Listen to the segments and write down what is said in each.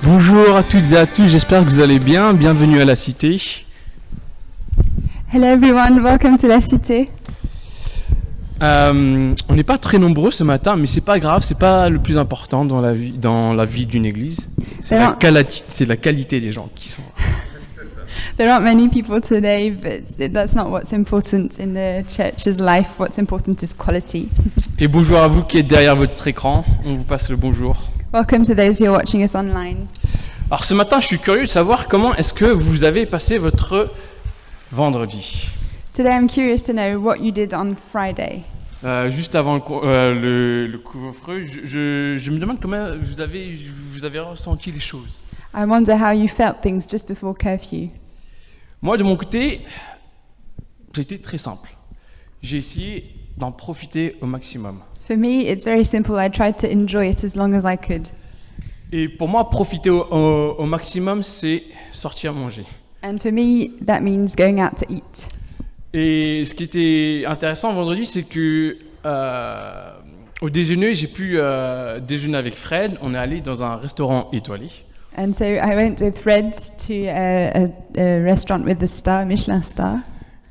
Bonjour à toutes et à tous, j'espère que vous allez bien. Bienvenue à la Cité. Hello everyone, welcome to La Cité. On n'est pas très nombreux ce matin, mais c'est pas grave, c'est pas le plus important dans la vie d'une église. C'est la qualité des gens qui sont. There aren't many people today, but that's not what's important in the church's life. What's important is quality. Et bonjour à vous qui êtes derrière votre écran, on vous passe le bonjour. Welcome to those who are watching us online. Alors ce matin, je suis curieux de savoir comment est-ce que vous avez passé votre vendredi. Today I'm curious to know what you did on Friday. Juste avant le couvre-feu, je me demande comment vous avez ressenti les choses. I wonder how you felt things just before curfew. Moi, de mon côté, c'était très simple. J'ai essayé d'en profiter au maximum. For me, it's very simple. I tried to enjoy it as long as I could. Et pour moi, profiter au maximum, c'est sortir manger. And for me, that means going out to eat. Et ce qui était intéressant vendredi, c'est que au déjeuner, j'ai pu déjeuner avec Fred. On est allé dans un restaurant étoilé. And so I went with Fred to a restaurant with the star, Michelin star.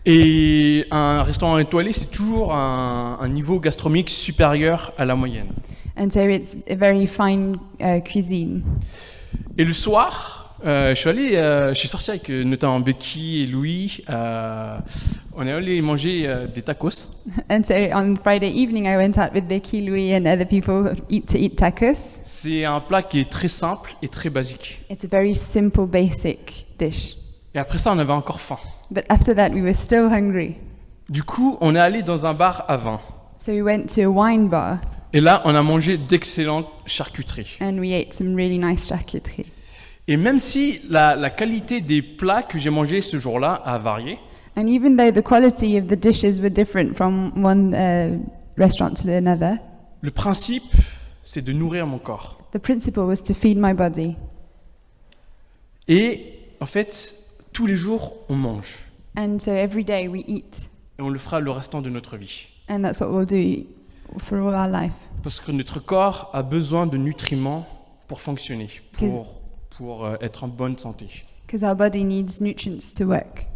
Et un restaurant étoilé, c'est toujours un niveau gastronomique supérieur à la moyenne. And so it's a very fine cuisine. Et le soir, je suis sorti avec notamment Becky et Louis. On est allé manger des tacos. And so on Friday evening, I went out with Becky, Louis, and other people to eat tacos. C'est un plat qui est très simple et très basique. It's a very simple, basic dish. Et après ça, on avait encore faim. But after that, we were still hungry. Du coup, on est allé dans un bar à vin. So we went to a wine bar. Et là, on a mangé d'excellentes charcuteries. And we ate some really nice charcuterie. Et même si la qualité des plats que j'ai mangés ce jour-là a varié, And even though the quality of the dishes were different from one restaurant to another, le principe, c'est de nourrir mon corps. the principle was to feed my body. Et en fait, tous les jours, on mange. And so every day we eat. Et on le fera le restant de notre vie. And that's what we'll do for all our life. Parce que notre corps a besoin de nutriments pour fonctionner, pour être en bonne santé. Because our body needs nutrients to work.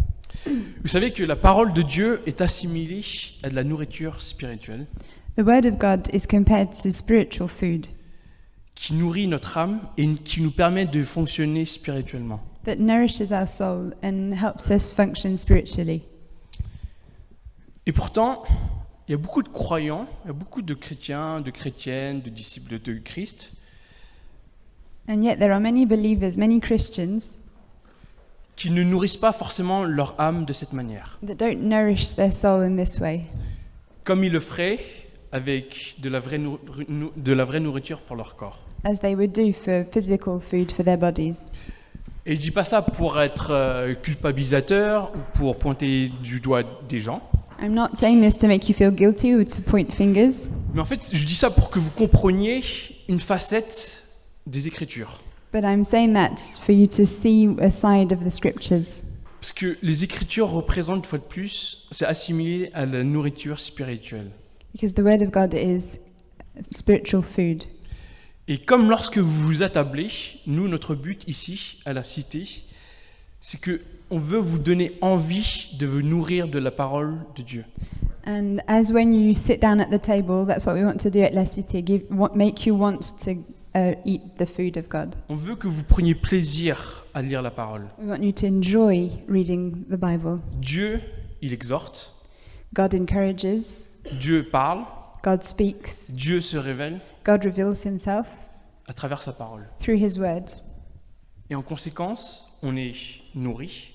Vous savez que la parole de Dieu est assimilée à de la nourriture spirituelle The word of God is compared to spiritual food qui nourrit notre âme et qui nous permet de fonctionner spirituellement. that nourishes our soul and helps us function spiritually. Et pourtant, il y a beaucoup de croyants, il y a beaucoup de chrétiens, de chrétiennes, de disciples de Christ And yet there are many believers, many Christians, qui ne nourrissent pas forcément leur âme de cette manière, that don't nourish their soul in this way, comme ils le feraient avec de la vraie nourriture pour leur corps. as they would do for physical food for their bodies. Et je dis pas ça pour être culpabilisateur ou pour pointer du doigt des gens, I'm not saying this to make you feel guilty or to point fingers, mais en fait, je dis ça pour que vous compreniez une facette des Écritures. but I'm saying that for you to see a side of the scriptures. Parce que les Écritures représentent, une fois de plus, c'est assimilé à la nourriture spirituelle. Because the word of God is spiritual food. Et comme lorsque vous vous attablez, nous, notre but ici, à la Cité, c'est que on veut vous donner envie de vous nourrir de la parole de Dieu. And as when you sit down at the table, that's what we want to do at La Cité, make you want to eat the food of God. On veut que vous preniez plaisir à lire la parole. We want you to enjoy reading the Bible. Dieu, il exhorte, God encourages, Dieu parle, God speaks, Dieu se révèle God reveals himself à travers sa parole. through his word. Et en conséquence, on est nourri,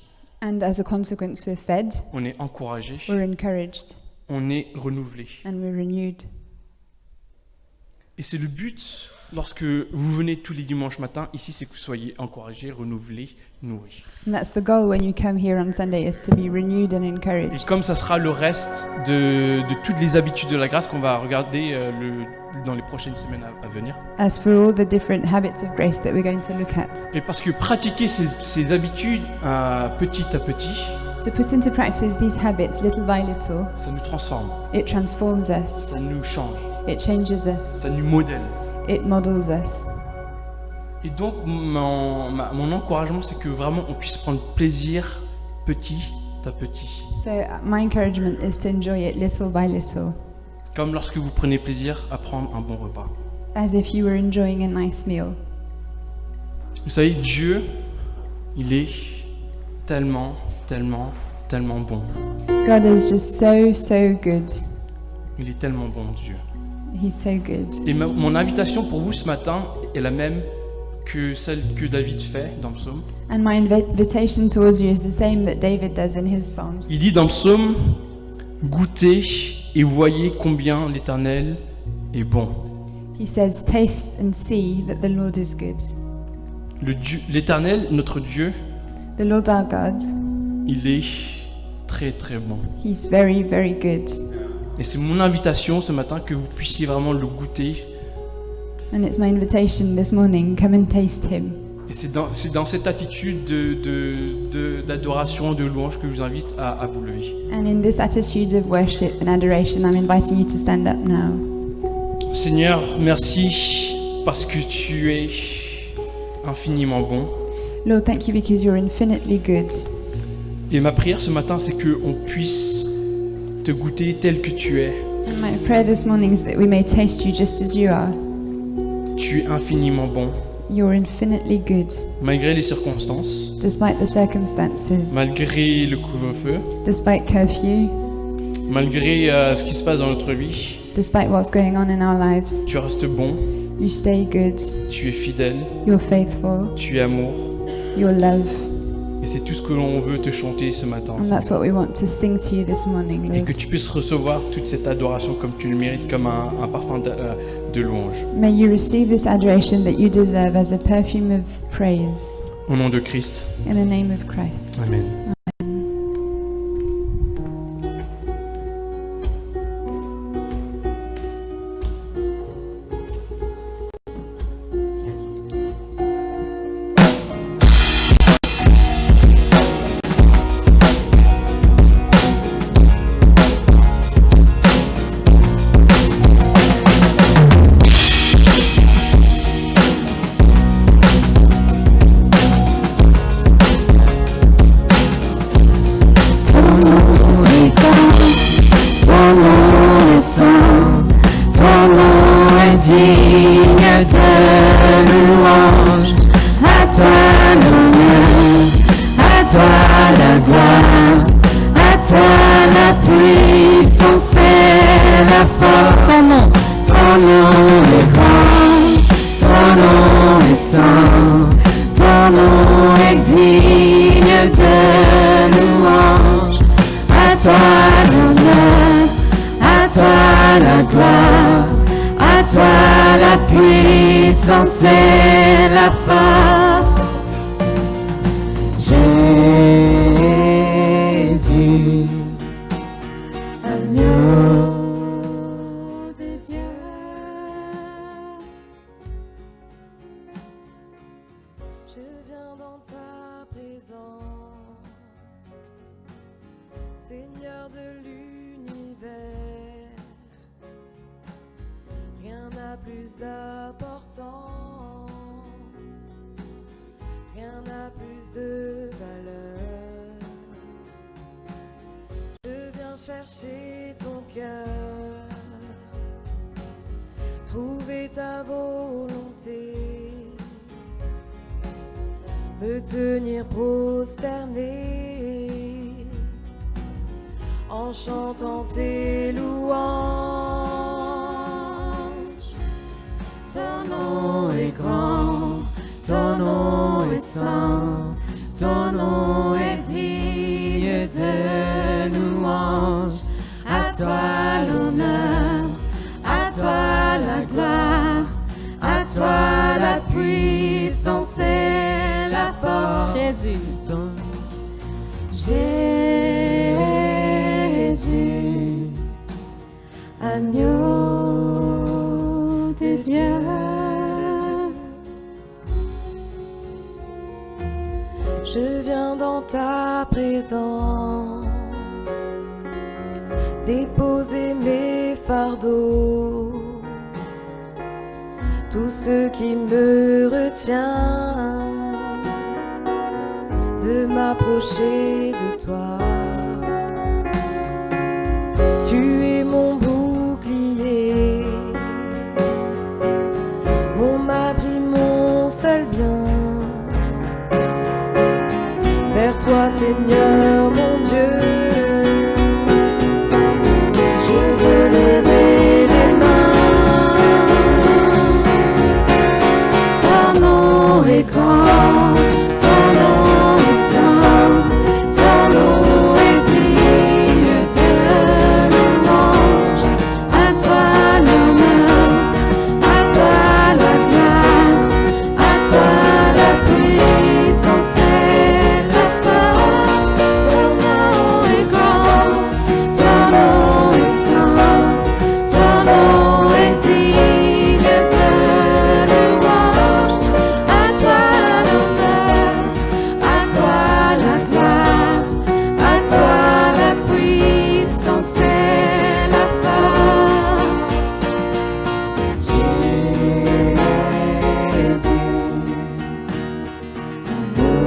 And as a consequence, we're fed, on est encouragé, we're encouraged, on est renouvelé. and we're renewed. Et c'est le but, lorsque vous venez tous les dimanches matins, ici, c'est que vous soyez encouragés, renouvelés, nourris. And that's the goal when you come here on Sunday, is to be renewed and Et encouraged. comme ça sera le reste de toutes les habitudes de la grâce qu'on va regarder dans les prochaines semaines à venir. As for all the different habits of grace that we're going to look at. Et parce que pratiquer ces habitudes petit à petit, To put into practice these habits little by little, ça nous transforme, it transforms us, ça nous change, it changes us, ça nous modèle. it models us. Et donc, mon encouragement, c'est que vraiment on puisse prendre plaisir petit à petit. So my encouragement is to enjoy it little by little, Comme lorsque vous prenez plaisir à prendre un bon repas. as if you were enjoying a nice meal. Vous savez, Dieu, il est tellement, tellement, tellement bon. God is just so good. Il est tellement bon, Dieu. He's so good. Et mon invitation pour vous ce matin est la même que celle que David fait dans le psaume. And my invitation towards you is the same that David does in his Psalms. Il dit dans le psaume, goûtez et voyez combien l'Éternel est bon. He says, taste and see that the Lord is good. L'Éternel, notre Dieu, The Lord our God, il est très très bon. he's very good. Et c'est mon invitation ce matin que vous puissiez vraiment le goûter. And it's my invitation this morning, come and taste him. Et c'est dans cette attitude d'adoration, de louange que je vous invite à vous lever. And in this attitude of worship and adoration, I'm inviting you to stand up now. Seigneur, merci parce que tu es infiniment bon. Lord, thank you because you're infinitely good. Et ma prière ce matin, c'est qu'on puisse te goûter tel que tu es. And my prayer this morning is that we may taste you just as you are. Tu es infiniment bon, You're infinitely good, malgré les circonstances, despite the circumstances, malgré le couvre-feu, despite curfew, malgré ce qui se passe dans notre vie. despite what's going on in our lives. Tu restes bon, You stay good, tu es fidèle, you're faithful, tu es amour. you're love. Et c'est tout ce que l'on veut te chanter ce matin. And that's what we want to sing to you this morning, Et Lord. que tu puisses recevoir toute cette adoration comme tu le mérites, comme un parfum de louange. May you receive this adoration that you deserve as a perfume of praise. Au nom de Christ. In the name of Christ. Amen. Seigneur de l'univers, rien n'a plus d'importance, rien n'a plus de valeur. Je viens chercher ton cœur, trouver ta volonté, me tenir prosterné en chantant tes louanges. Ton nom est grand, ton nom est saint, ton nom est digne de louange. À toi l'honneur, à toi la gloire, à toi la puissance et la force. Jésus, Jésus, agneau de Dieu. Je viens dans ta présence, déposer mes fardeaux, tout ce qui me retient de m'approcher de toi. Tu es mon bouclier, mon abri, mon seul bien. Vers toi, Seigneur, mon Dieu, je veux lever les mains. Ton nom est grand, ton nom est saint, ton nom est digne de louange. À toi l'honneur, à toi la gloire, à toi la puissance et la force. Ton nom est grand, ton nom est saint, ton nom est digne de louange. À toi l'honneur, à toi la gloire, à toi la puissance et la force. Jésus, agneau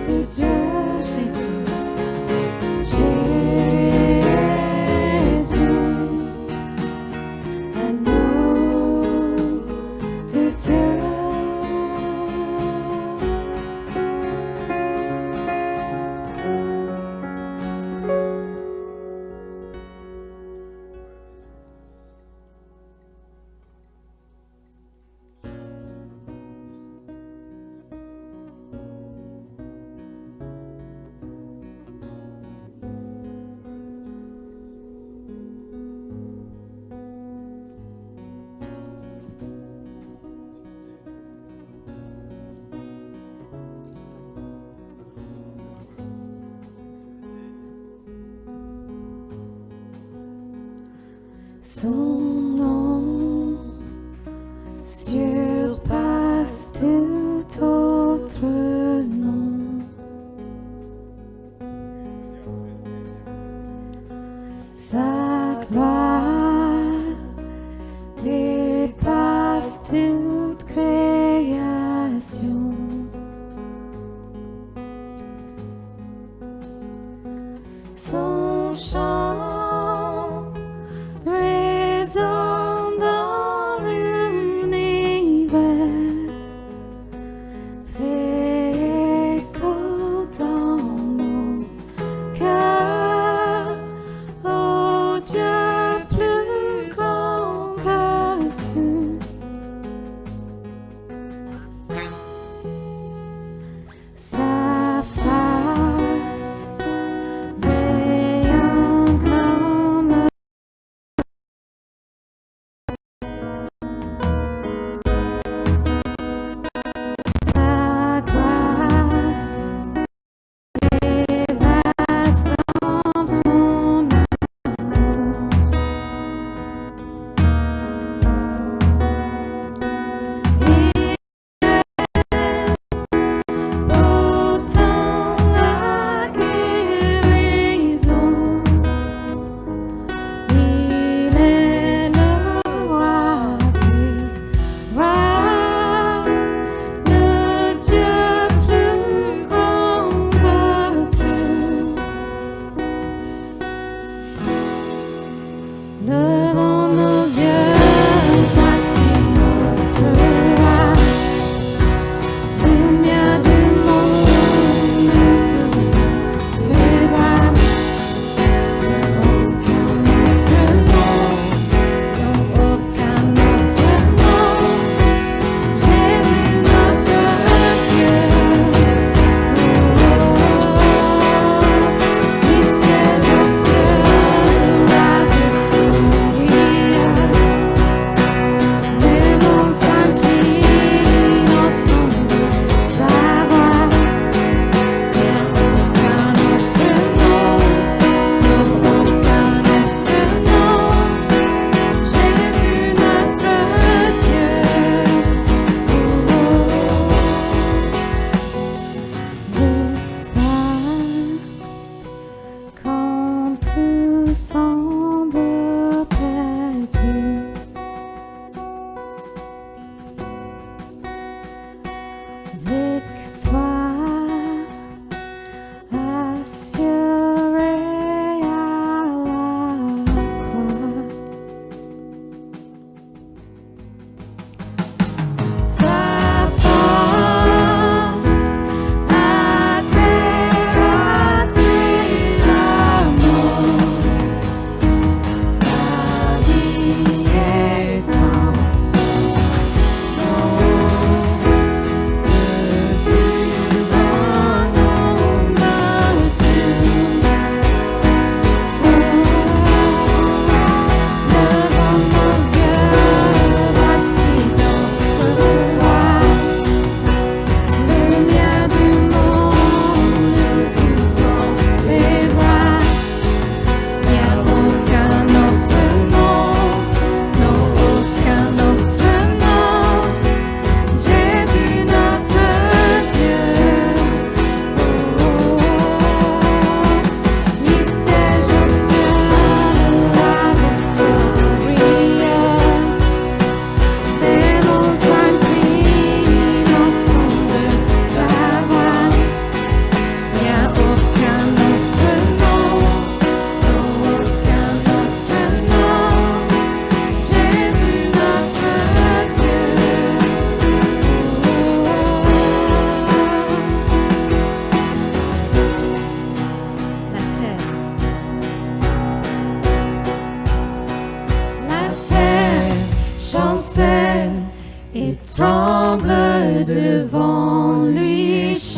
de Dieu, Jésus, agneau de Dieu. Son nom surpasse tout autre nom. Sa gloire dépasse toute création. Son chant résonne dans l'univers, fait écho dans nos cœurs. Oh Dieu plus grand que tout, sa face rayonne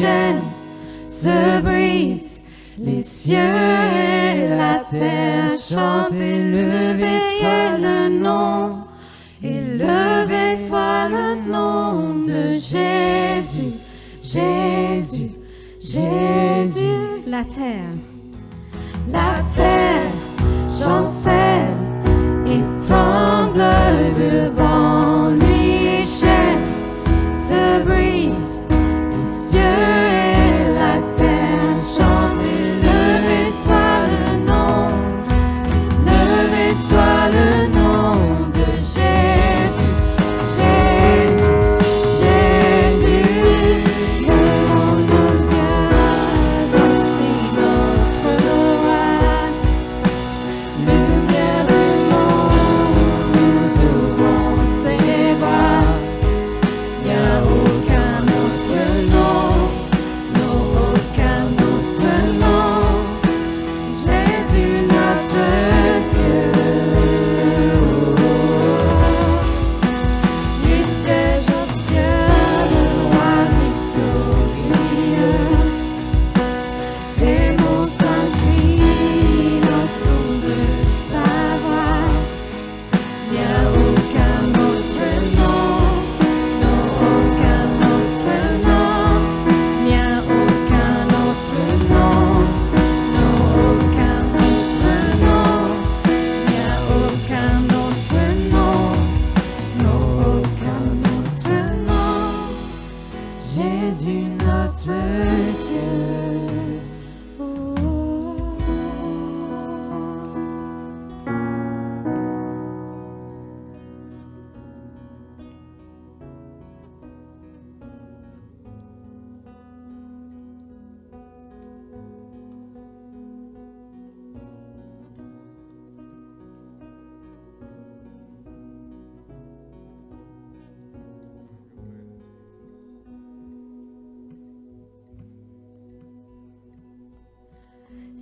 chaînes se brisent, les cieux et la terre chantent, élevé soit le nom, élevé soit le nom de Jésus, Jésus, Jésus. La terre chancelle et tremble devant lui, les chaînes se brisent, les cieux et la terre chantent, élevé soit le nom, élevé soit le nom de Jésus, Jésus, Jésus. Levons nos yeux, voici notre roi, lumière du monde, nous ouvrons ses bras. Il n'y a aucun autre nom, non, aucun autre nom, Jésus notre Dieu. Il siège au ciel, le roi victorieux, les mots s'inclinent au son de sa voix. Il n'y a aucun autre nom, non, aucun autre nom, il n'y a aucun autre nom, non, aucun autre nom, il n'y a aucun autre nom, non, aucun autre nom, Jésus notre Dieu.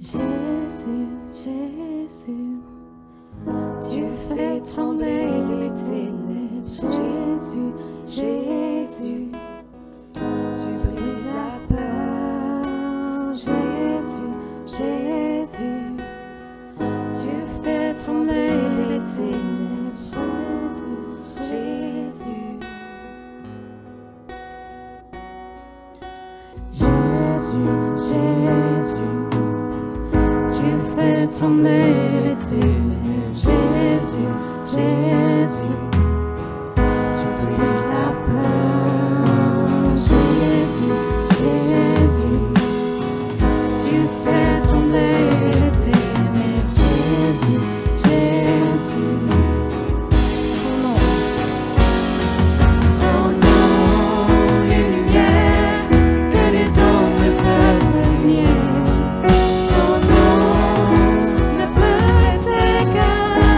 Jésus, Jésus, tu fais trembler les ténèbres. Jésus, Jésus, tu brises la peur. Jésus, Jésus, tu fais trembler les ténèbres. Jésus, Jésus, Jésus, tu fais trembler les ténèbres. Jésus, Jésus, tu brises la peur. Jésus, Jésus, tu fais trembler les ténèbres. Jésus, Jésus, ton nom, une lumière que les hommes ne peuvent nier. Ton nom ne peut être égalé.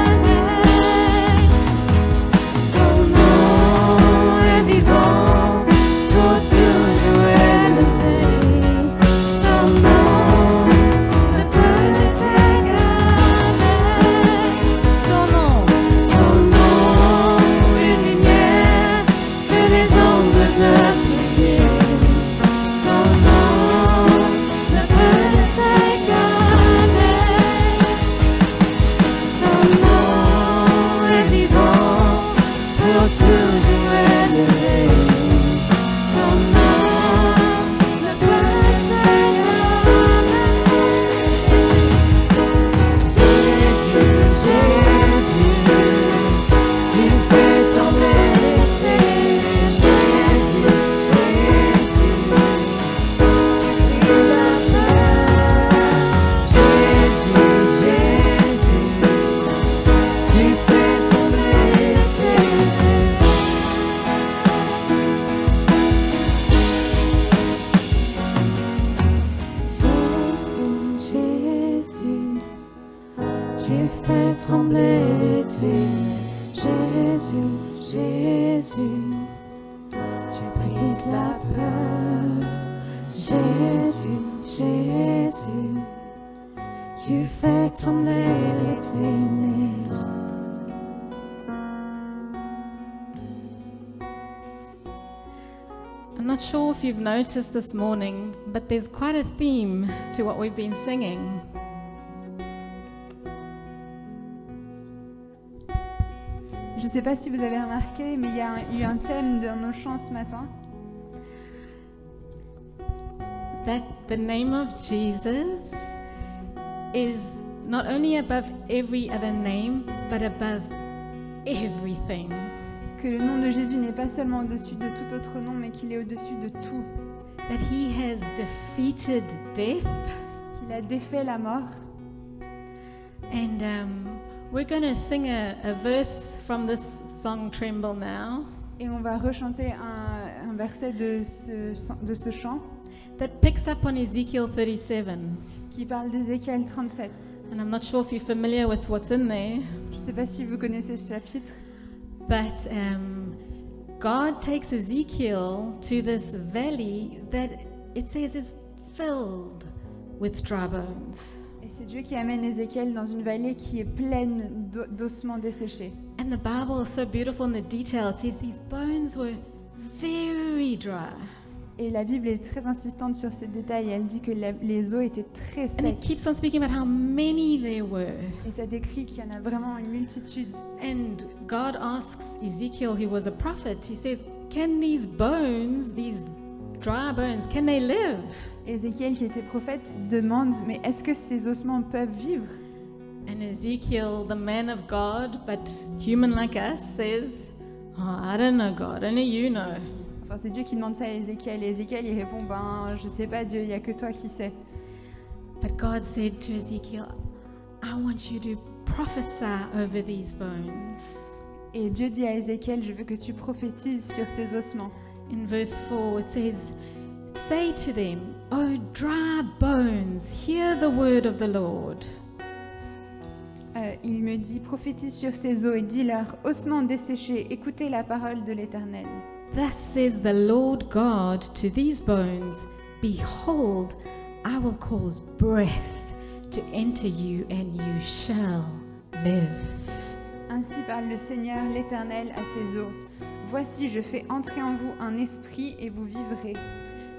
sure if you've noticed this morning, but there's quite a theme to what we've been singing. Je ne sais pas si vous avez remarqué, mais il y a eu un thème dans nos chants ce matin. That the name of Jesus is not only above every other name, but above everything. Que le nom de Jésus n'est pas seulement au-dessus de tout autre nom, mais qu'il est au-dessus de tout. That he has defeated death. Qu'il a défait la mort. And we're going to sing a verse from this song, Tremble Now, Et on va rechanter un verset de ce chant that picks up on Ezekiel 37. qui parle d'Ézéchiel 37. And I'm not sure if you're familiar with what's in there, Je ne sais pas si vous connaissez ce chapitre, but God takes Ezekiel to this valley that it says is filled with dry bones. et c'est Dieu qui amène Ézéchiel dans une vallée qui est pleine d'ossements desséchés. And the Bible is so beautiful in the detail. It says these bones were very dry. Et la Bible est très insistante sur ces détails. Elle dit que les os étaient très And it secs. keeps on speaking about how many there were. Et ça décrit qu'il y en a vraiment une multitude. And God asks Ezekiel, who was a prophet, he says, can these bones, these dry bones, can they live? Ézéchiel, qui était prophète, demande, mais est-ce que ces ossements peuvent vivre? And Ezekiel, the man of God, but human like us, says, oh, I don't know, God, only you know. Enfin, c'est Dieu qui demande ça à Ézéchiel. Et Ézéchiel, il répond, ben, je sais pas, Dieu, il y a que toi qui sais. But God said to Ezekiel, I want you to prophesy over these bones. Et Dieu dit à Ézéchiel, je veux que tu prophétises sur ces ossements. In verse 4, it says, say to them, O dry bones, hear the word of the Lord. Il me dit, prophétise sur ces os et dis-leur, ossements desséchés, écoutez la parole de l'Éternel. Thus says the Lord God to these bones, behold, I will cause breath to enter you and you shall live. Ainsi parle le Seigneur l'Éternel à ses os. Voici, je fais entrer en vous un esprit et vous vivrez.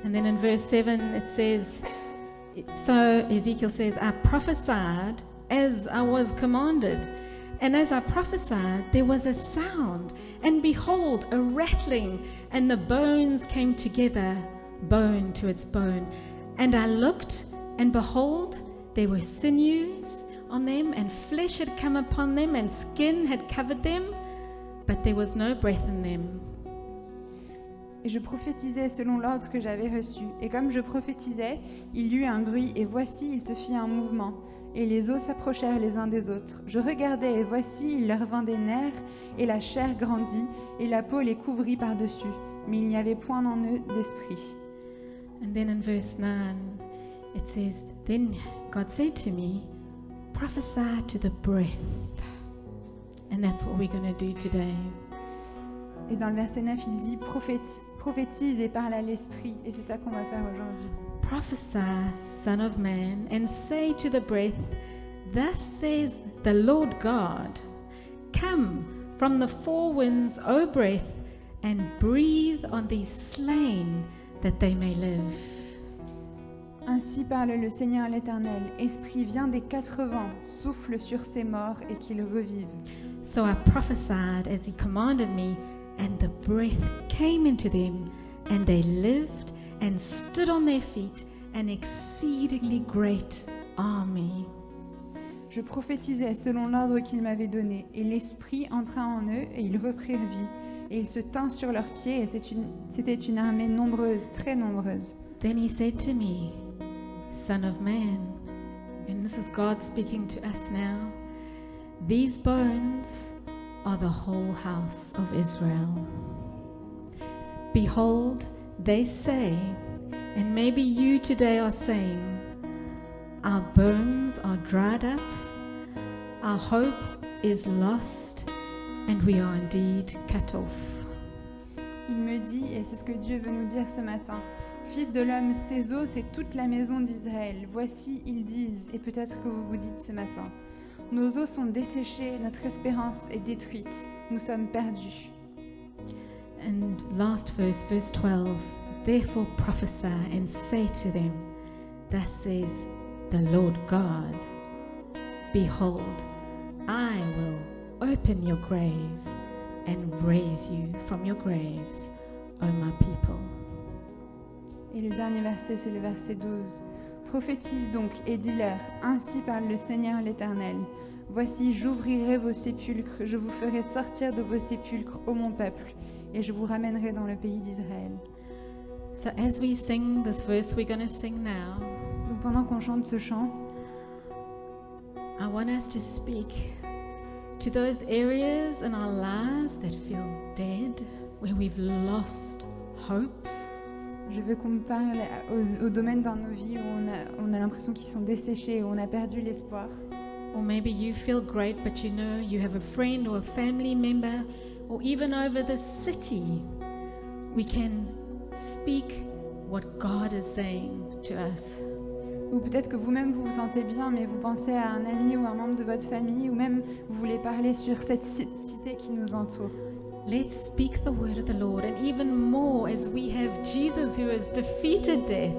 And then in verse 7 it says, so Ezekiel says, I prophesied as I was commanded. And as I prophesied, there was a sound, and behold, a rattling, and the bones came together, bone to its bone. And I looked, and behold, there were sinews on them, and flesh had come upon them, and skin had covered them, but there was no breath in them. Et je prophétisais selon l'ordre que j'avais reçu. Et comme je prophétisais, il y eut un bruit, et voici, il se fit un mouvement. Et les os s'approchèrent les uns des autres. Je regardais, et voici, il leur vint des nerfs, et la chair grandit, et la peau les couvrit par-dessus. Mais il n'y avait point en eux d'esprit. And then in verse 9, it says, then God said to me, prophesy to the breath. And that's what we're going to do today. Et dans le verset 9, il dit, prophétise et parle à l'esprit. Et c'est ça qu'on va faire aujourd'hui. Prophesy, Son of Man, and say to the breath, thus says the Lord God, come from the four winds, O breath, and breathe on these slain, that they may live. Ainsi parle le Seigneur l'Éternel. Esprit, viens des quatre vents, souffle sur ces morts et qu'ils revivent. So I prophesied as he commanded me, and the breath came into them, and they lived and stood on their feet, an exceedingly great army. Je prophétisais selon l'ordre qu'il m'avait donné, et l'Esprit entra en eux, et ils reprirent vie. Et ils se tinrent sur leurs pieds, et c'était une armée nombreuse, très nombreuse. Then he said to me, Son of man, and this is God speaking to us now, these bones are the whole house of Israel. Behold, they say, and maybe you today are saying, our bones are dried up, our hope is lost, and we are indeed cut off. Il me dit, et c'est ce que Dieu veut nous dire ce matin, Fils de l'homme, ces os, c'est toute la maison d'Israël. Voici, ils disent, et peut-être que vous vous dites ce matin, nos os sont desséchés, notre espérance est détruite, nous sommes perdus. And last verse, verse 12, Therefore prophesy and say to them, Thus says the Lord God, Behold, I will open your graves and raise you from your graves, O my people. Et le dernier verset, c'est le verset 12. Prophétise donc et dis-leur, ainsi parle le Seigneur l'Éternel. Voici, j'ouvrirai vos sépulcres, je vous ferai sortir de vos sépulcres, ô mon peuple, et je vous ramènerai dans le pays d'Israël. So as we sing this verse we're going to sing now, Donc pendant qu'on chante ce chant, I want us to speak to those areas in our lives that feel dead, where we've lost hope. je veux qu'on me parle aux domaines dans nos vies où on a l'impression qu'ils sont desséchés, où on a perdu l'espoir. Or maybe you feel great, but you know you have a friend or a family member, or even over the city, we can speak what God is saying to us. Ou peut-être que vous-même vous vous sentez bien, mais vous pensez à un ami ou un membre de votre famille, ou même vous voulez parler sur cette cité qui nous entoure. Let's speak the word of the Lord, and even more as we have Jesus who has defeated death.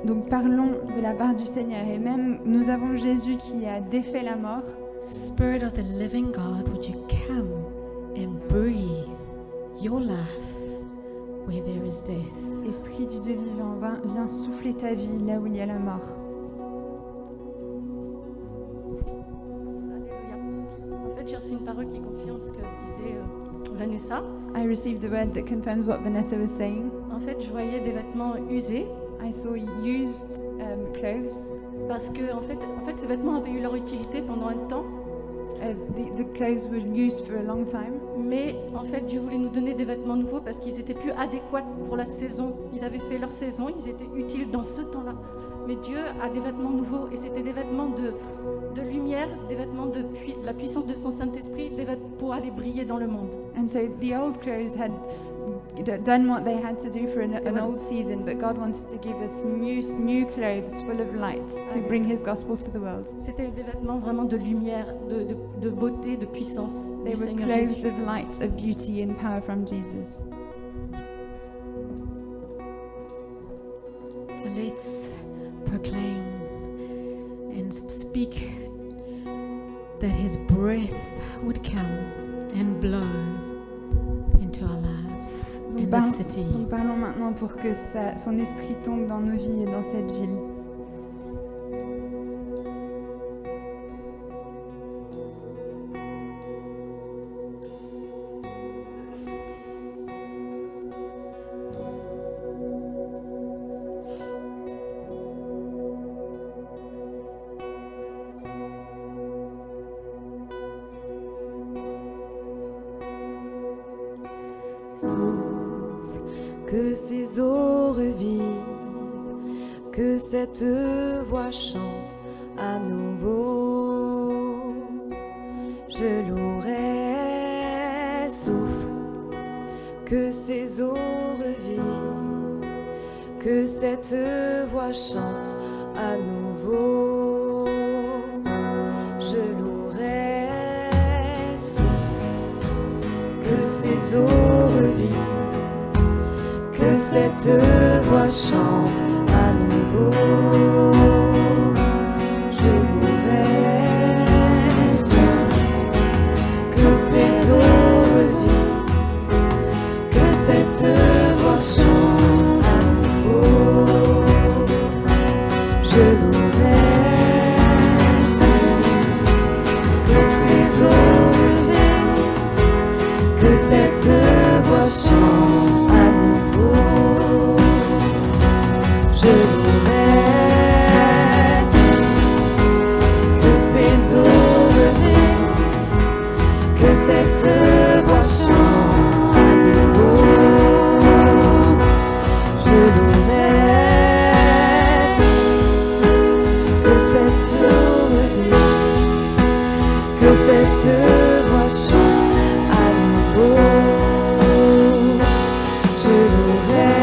Donc parlons de la part du Seigneur, et même nous avons Jésus qui a défait la mort. Spirit of the living God, would you come and breathe your life where there is death? Esprit du Dieu vivant, viens souffler ta vie là où il y a la mort. Alléluia. En fait, j'ai reçu une parole qui confirme ce que disait Vanessa. I received a word that confirms what Vanessa was saying. En fait, je voyais des vêtements usés I saw used clothes. parce que en fait, ces vêtements avaient eu leur utilité pendant un temps, The clothes were used for a long time. mais en fait, Dieu voulait nous donner des vêtements nouveaux parce qu'ils étaient plus adéquats pour la saison. Ils avaient fait leur saison, ils étaient utiles dans ce temps-là. Mais Dieu a des vêtements nouveaux et c'était des vêtements de lumière, des vêtements de la puissance de son Saint-Esprit, des vêtements pour aller briller dans le monde. And so the old clothes had done what they had to do for an old season, but God wanted to give us new clothes full of light to bring His gospel to the world. C'était des vêtements vraiment de lumière, de beauté, de puissance They du were Seigneur clothes Jésus. of light, of beauty and power from Jesus. So let's proclaim and speak that His breath would come and blow into our lives in the city. Donc parlons maintenant pour que son esprit tombe dans nos vies et dans cette ville. Souffle, que ces eaux revivent, que cette voix chante à nouveau. Je louerai, souffle, que ces eaux revivent, que cette voix chante à nouveau. Je louerai, souffle, que ces eaux revivent, que cette voix chante à nouveau. Je louerai, souffle, que ces eaux revivent, que cette voix chante à nouveau. Je louerai, souffle, que ces eaux revivent, que cette voix chante à nouveau. Je louerai, que ces eaux revivent, que cette voix chante à nouveau. Je louerai, que cette eau revivent, que cette voix chante à nouveau. Je louerai,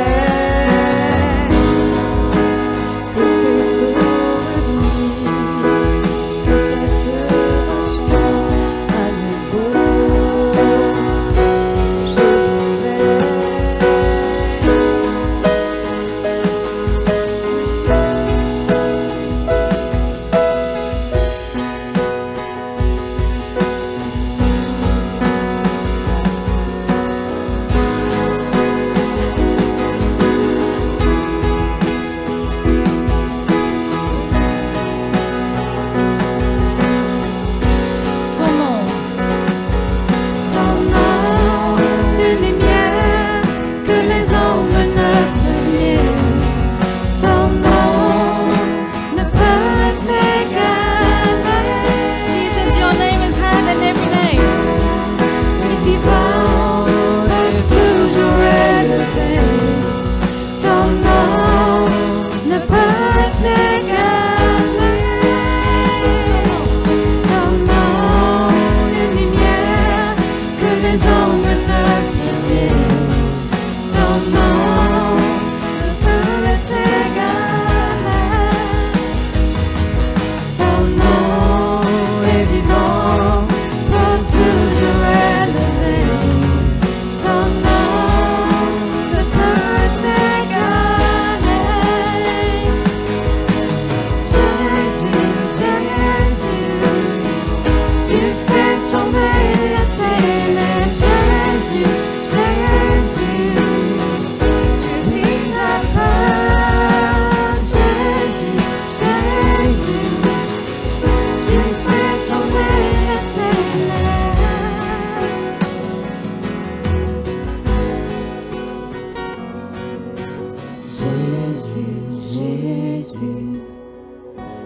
Jésus,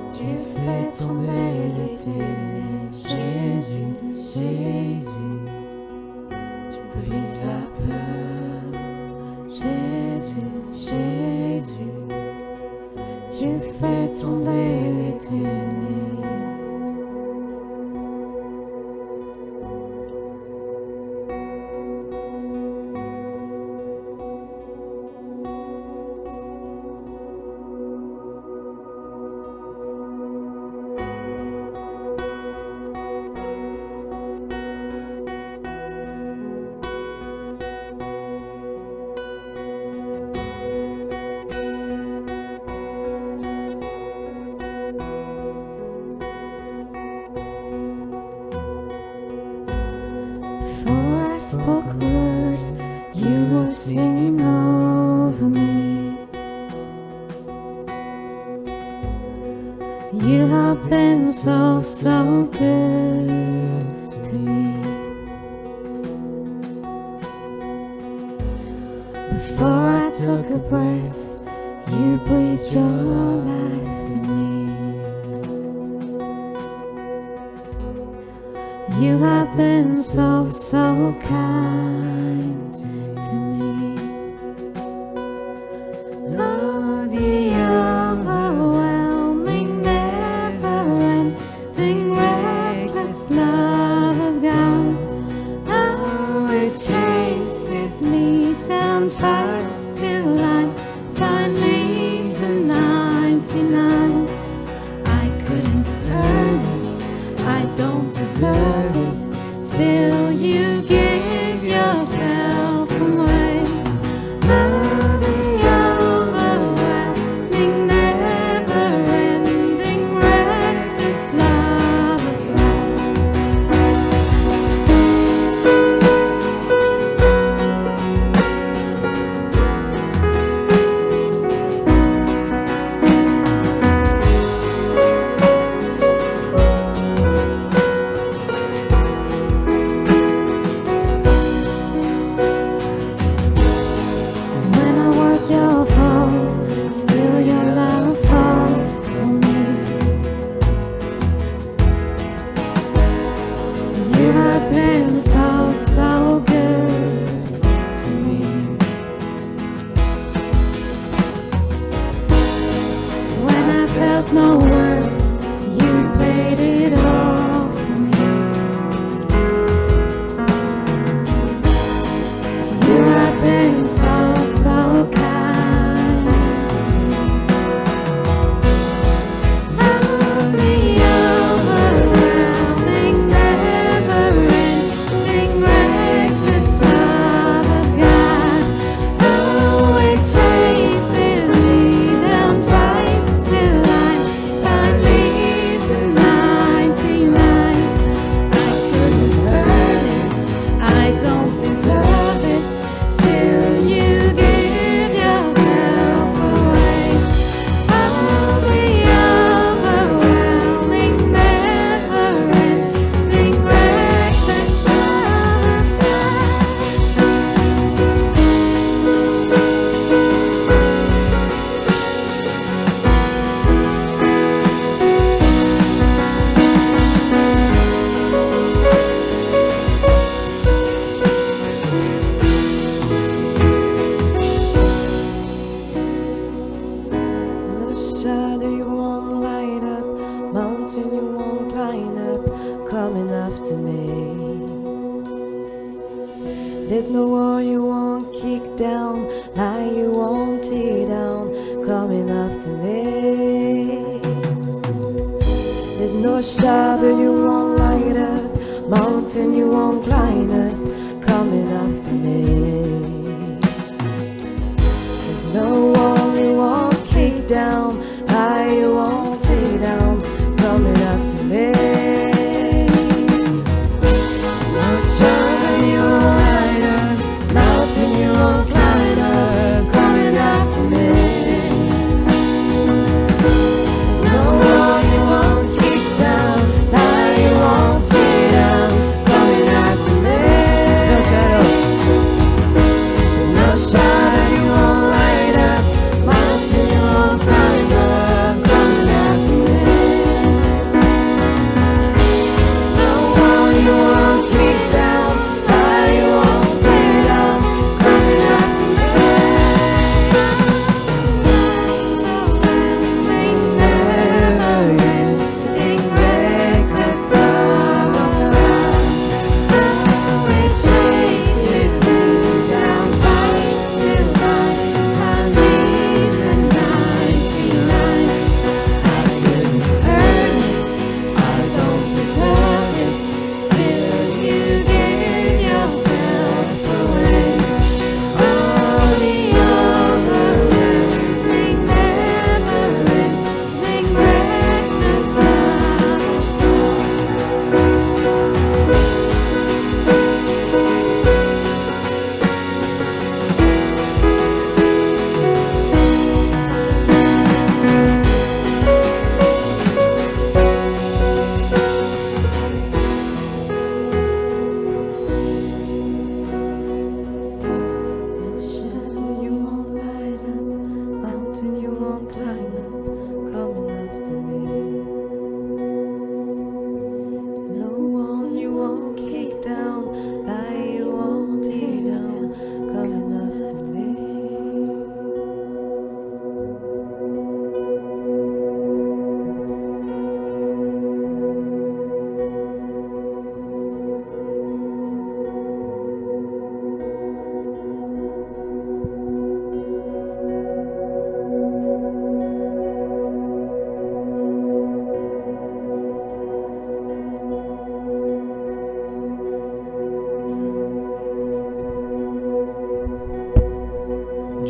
tu fais tomber les ténèbres. Jésus, Jésus, tu brises la peur. Jésus, Jésus, tu fais tomber les ténèbres. Before I spoke a word, you were singing over me. You have been so, so good to me. Before I took a breath, you breathed your life in me. You have been so, so kind to me. Oh, the overwhelming, never-ending, reckless love of God. Oh, it chases me down, fights till I find leaves the 99. I couldn't earn it, I don't deserve it. Still you give yourself away. Oh, the overwhelming, never-ending, reckless love of God. When I was your foe, still your love fought for me. You have been so, so good to me. When I felt no worth, you paid it all for me. You have been so, so kind to me. Oh, the overwhelming, never-ending, reckless love of God. Oh, it chases me down, fights till I find leaves the 99. I couldn't earn it, I don't deserve it. Still you give yourself away. Oh, the overwhelming, never-ending, reckless love of No shadow you won't light up, mountain you won't climb up, coming after me. There's no wall you won't kick down, lie you won't tear down, coming after me. There's no shadow you won't light up, mountain you won't climb up, coming after me. There's no wall you won't kick down, lie you won't tear down, coming after me. No shadow you won't light up, mountain you won't climb up, coming after me. There's no wall you won't kick down, lie you won't tear down, coming after me. No shadow you won't light up, mountain you won't climb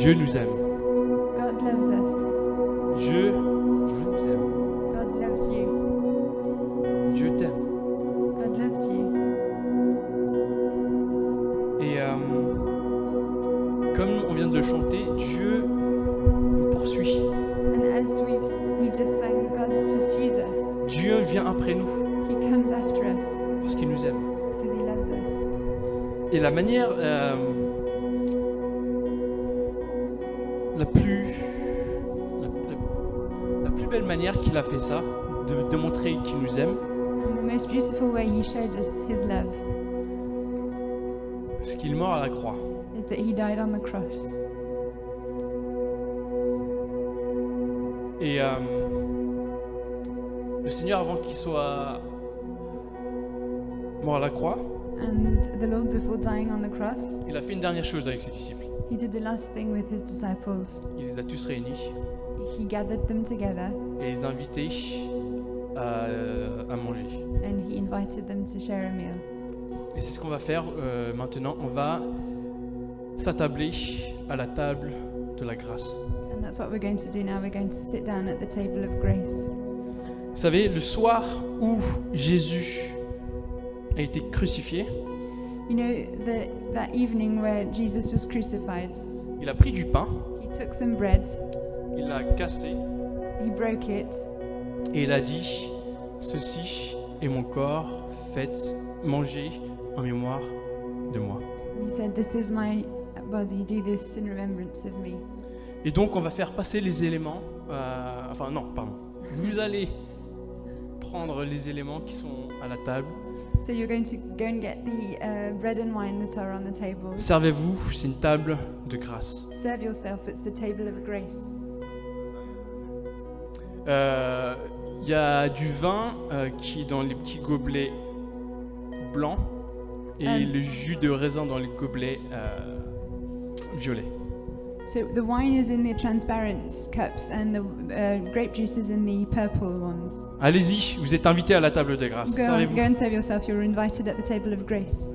Dieu nous aime. God loves us. Dieu vous aime. God loves you. Dieu t'aime. God loves you. Et comme on vient de le chanter, Dieu nous poursuit. And as we just sang, God pursues us. Dieu vient après nous He comes after us parce qu'il nous aime. because He loves us. Et la manière la plus belle manière qu'il a fait ça, de démontrer qu'il nous aime, And the most beautiful way He showed us His love c'est qu'il est mort à la croix. is that He died on the cross. Et le Seigneur, avant qu'il soit mort à la croix, And the Lord, before dying on the cross, il a fait une dernière chose avec ses disciples. He did the last thing with His disciples. Il les a tous réunis He gathered them together et les invitait à manger. and He invited them to share a meal. Et c'est ce qu'on va faire maintenant. On va s'attabler à la table de la grâce. And that's what we're going to do now. We're going to sit down at the table of grace. Vous savez, le soir où Jésus a été crucifié, You know, that evening where Jesus was crucified, il a pris du pain, He took some bread, il l'a cassé He broke it, et il a dit « Ceci est mon corps, faites manger en mémoire de moi. He said, "This is my body, do this in remembrance of me." » Et donc on va faire passer les éléments, enfin non, pardon. Vous allez prendre les éléments qui sont à la table. So you're going to go and get the bread and wine that are on the table. Servez-vous, c'est une table de grâce. Serve yourself, it's the table of grace. Il y a du vin qui est dans les petits gobelets blancs et le jus de raisin dans les gobelets violets. So the wine is in the transparent cups and the grape juice is in the purple ones. Allez-y, vous êtes invités à la table de grâce. Go Servez-vous. and serve yourself. You're invited at the table of grace.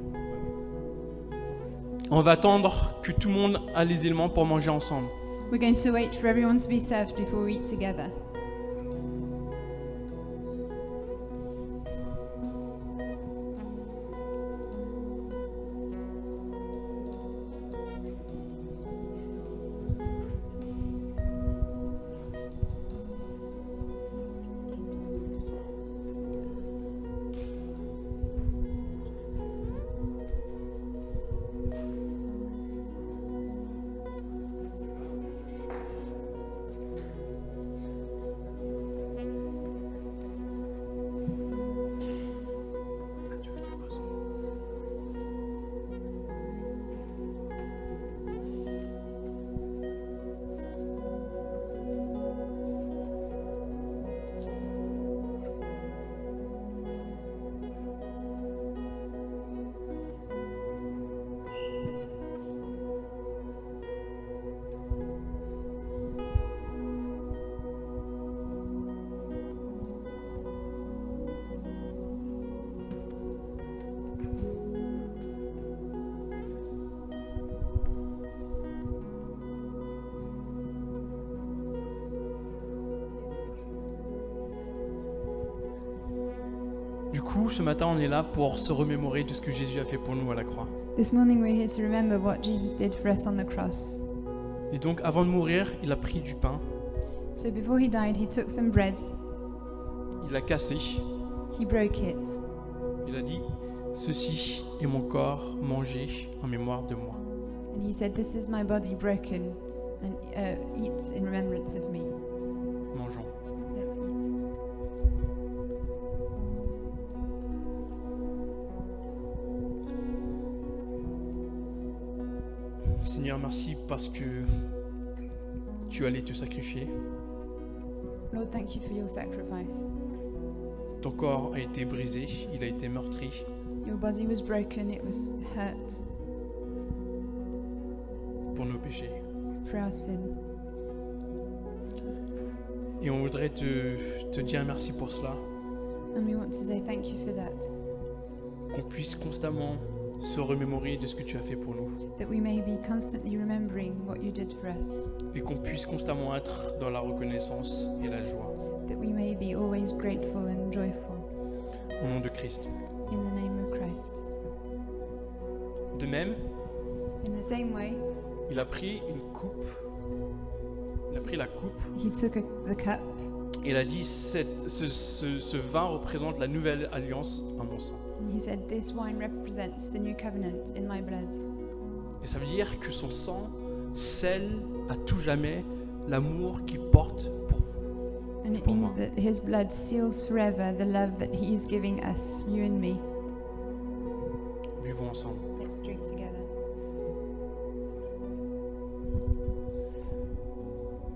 On va attendre que tout le monde a les éléments pour manger ensemble. We're going to wait for everyone to be served before we eat together. Du coup, ce matin, on est là pour se remémorer de ce que Jésus a fait pour nous à la croix. This morning we're here to remember what Jesus did for us on the cross. Et donc, avant de mourir, il a pris du pain, So before He died, He took some bread, il l'a cassé, He broke it, il a dit « Ceci est mon corps, mangez en mémoire de moi. and He said, "This is my body broken, and eat in remembrance of me." Mangeons. Let's eat. Seigneur, merci parce que tu allais te sacrifier. Lord, thank you for your sacrifice. Ton corps a été brisé, il a été meurtri. Your body was broken, it was hurt Pour nos péchés. for our sin. Et on voudrait te dire merci pour cela, And we want to say thank you for that. qu'on puisse constamment se remémorer de ce que tu as fait pour nous. that we may be constantly remembering what you did for us, Et qu'on puisse constamment être dans la reconnaissance et la joie. that we may be always grateful and joyful. Au nom de Christ. In the name of Christ. De même, In the same way, il a pris une coupe. Il a pris la coupe he took the cup et il a dit ce vin représente la nouvelle alliance en mon sang. and he said, "This wine represents the new covenant in my blood." Et ça veut dire que son sang scelle à tout jamais l'amour qu'il porte pour vous. And it Pour means moi. that his blood seals forever the love that he is giving us, you and me. Buvons ensemble. Let's drink together.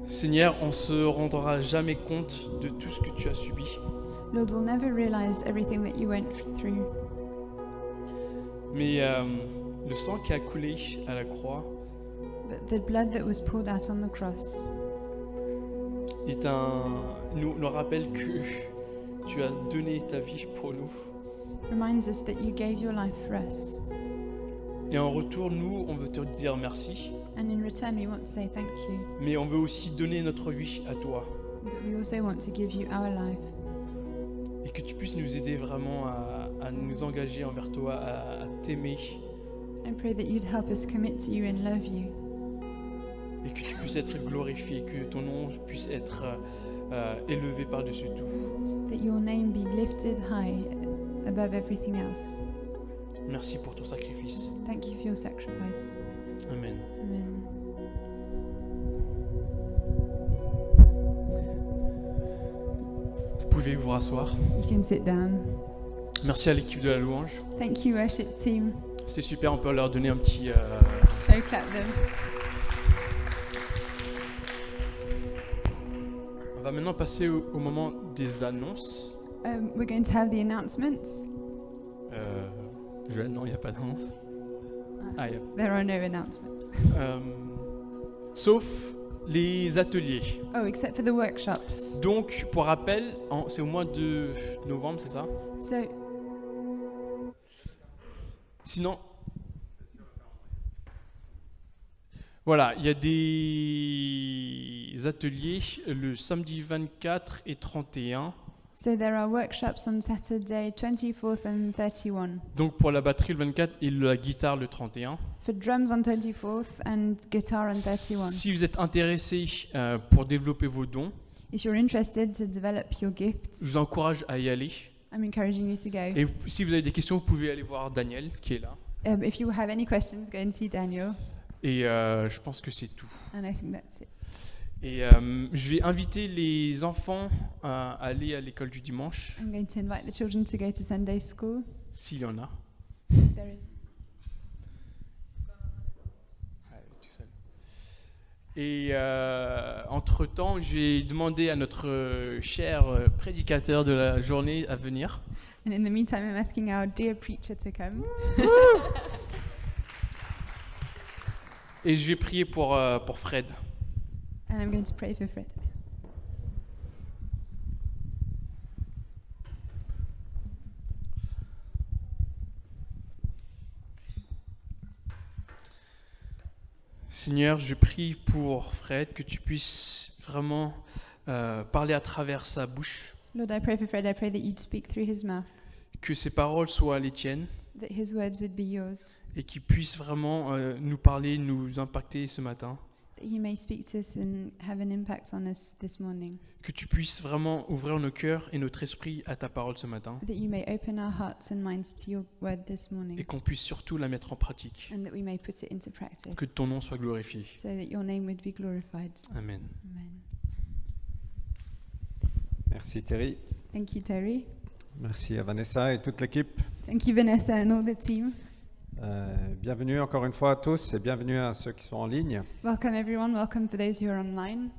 Seigneur, on se rendra jamais compte de tout ce que tu as subi, Lord, we'll never realize everything that you went through, mais le sang qui a coulé à la croix but the blood that was poured out on the cross nous rappelle que tu as donné ta vie pour nous. reminds us that you gave your life for us. Et en retour, nous, on veut te dire merci, And in return, we want to say thank you, mais on veut aussi donner notre vie à toi. but we also want to give you our life, Et que tu puisses nous aider vraiment à nous engager envers toi, à t'aimer, I pray that you'd help us commit to you and love you, et que tu puisses être glorifié, que ton nom puisse être élevé par-dessus tout. that your name be lifted high above everything else. Merci pour ton sacrifice. Thank you for your sacrifice. Amen. Amen. Vous pouvez vous rasseoir. You can sit down. Merci à l'équipe de la louange. Thank you, worship team. C'était super, on peut leur donner un petit... Show clap them. On va maintenant passer au moment des annonces. We're going to have the announcements. Joël, non, il n'y a pas d'annonce. Ah, There are no announcements. sauf les ateliers. Oh, except for the workshops. Donc, pour rappel, c'est au mois de novembre, c'est ça? So, Sinon, voilà, il y a des ateliers le samedi 24 et 31. there are workshops on Saturday 24th and 31. Donc pour la batterie le 24 et la guitare le 31. For drums on 24th and guitar on 31. Si vous êtes intéressé pour développer vos dons, If you're interested to develop your gifts, je vous encourage à y aller. I'm encouraging you to go. Et si vous avez des questions, vous pouvez aller voir Daniel qui est là. If you have any questions, go and see Daniel. Et je pense que c'est tout. And I think that's it. Et je vais inviter les enfants à aller à l'école du dimanche, I'm going to invite the children to go to Sunday school. s'il y en a. There is. Tout seul. Et entre-temps, j'ai demandé à notre cher prédicateur de la journée à venir. And in the meantime, I'm asking our dear preacher to come. Et je vais prier pour Fred. And I'm going to pray for Fred. Seigneur, je prie pour Fred, que tu puisses vraiment parler à travers sa bouche, Lord, I pray for Fred. I pray that you'd speak through his mouth, que ses paroles soient les tiennes, that his words would be yours, et qu'il puisse vraiment nous parler, nous impacter ce matin. that he may speak to us and have an impact on us this morning, Que tu puisses vraiment ouvrir nos cœurs et notre esprit à ta parole ce matin, that you may open our hearts and minds to your word this et morning, qu'on puisse surtout la mettre en pratique. and that we may put it into practice, Que ton nom soit glorifié. so that your name would be glorified. Amen. Amen. Merci Thierry, Thank you, Terry. merci à Vanessa et toute l'équipe. Thank you, Vanessa, and all the team. Bienvenue encore une fois à tous et bienvenue à ceux qui sont en ligne. Welcome, everyone. Welcome for those who are online.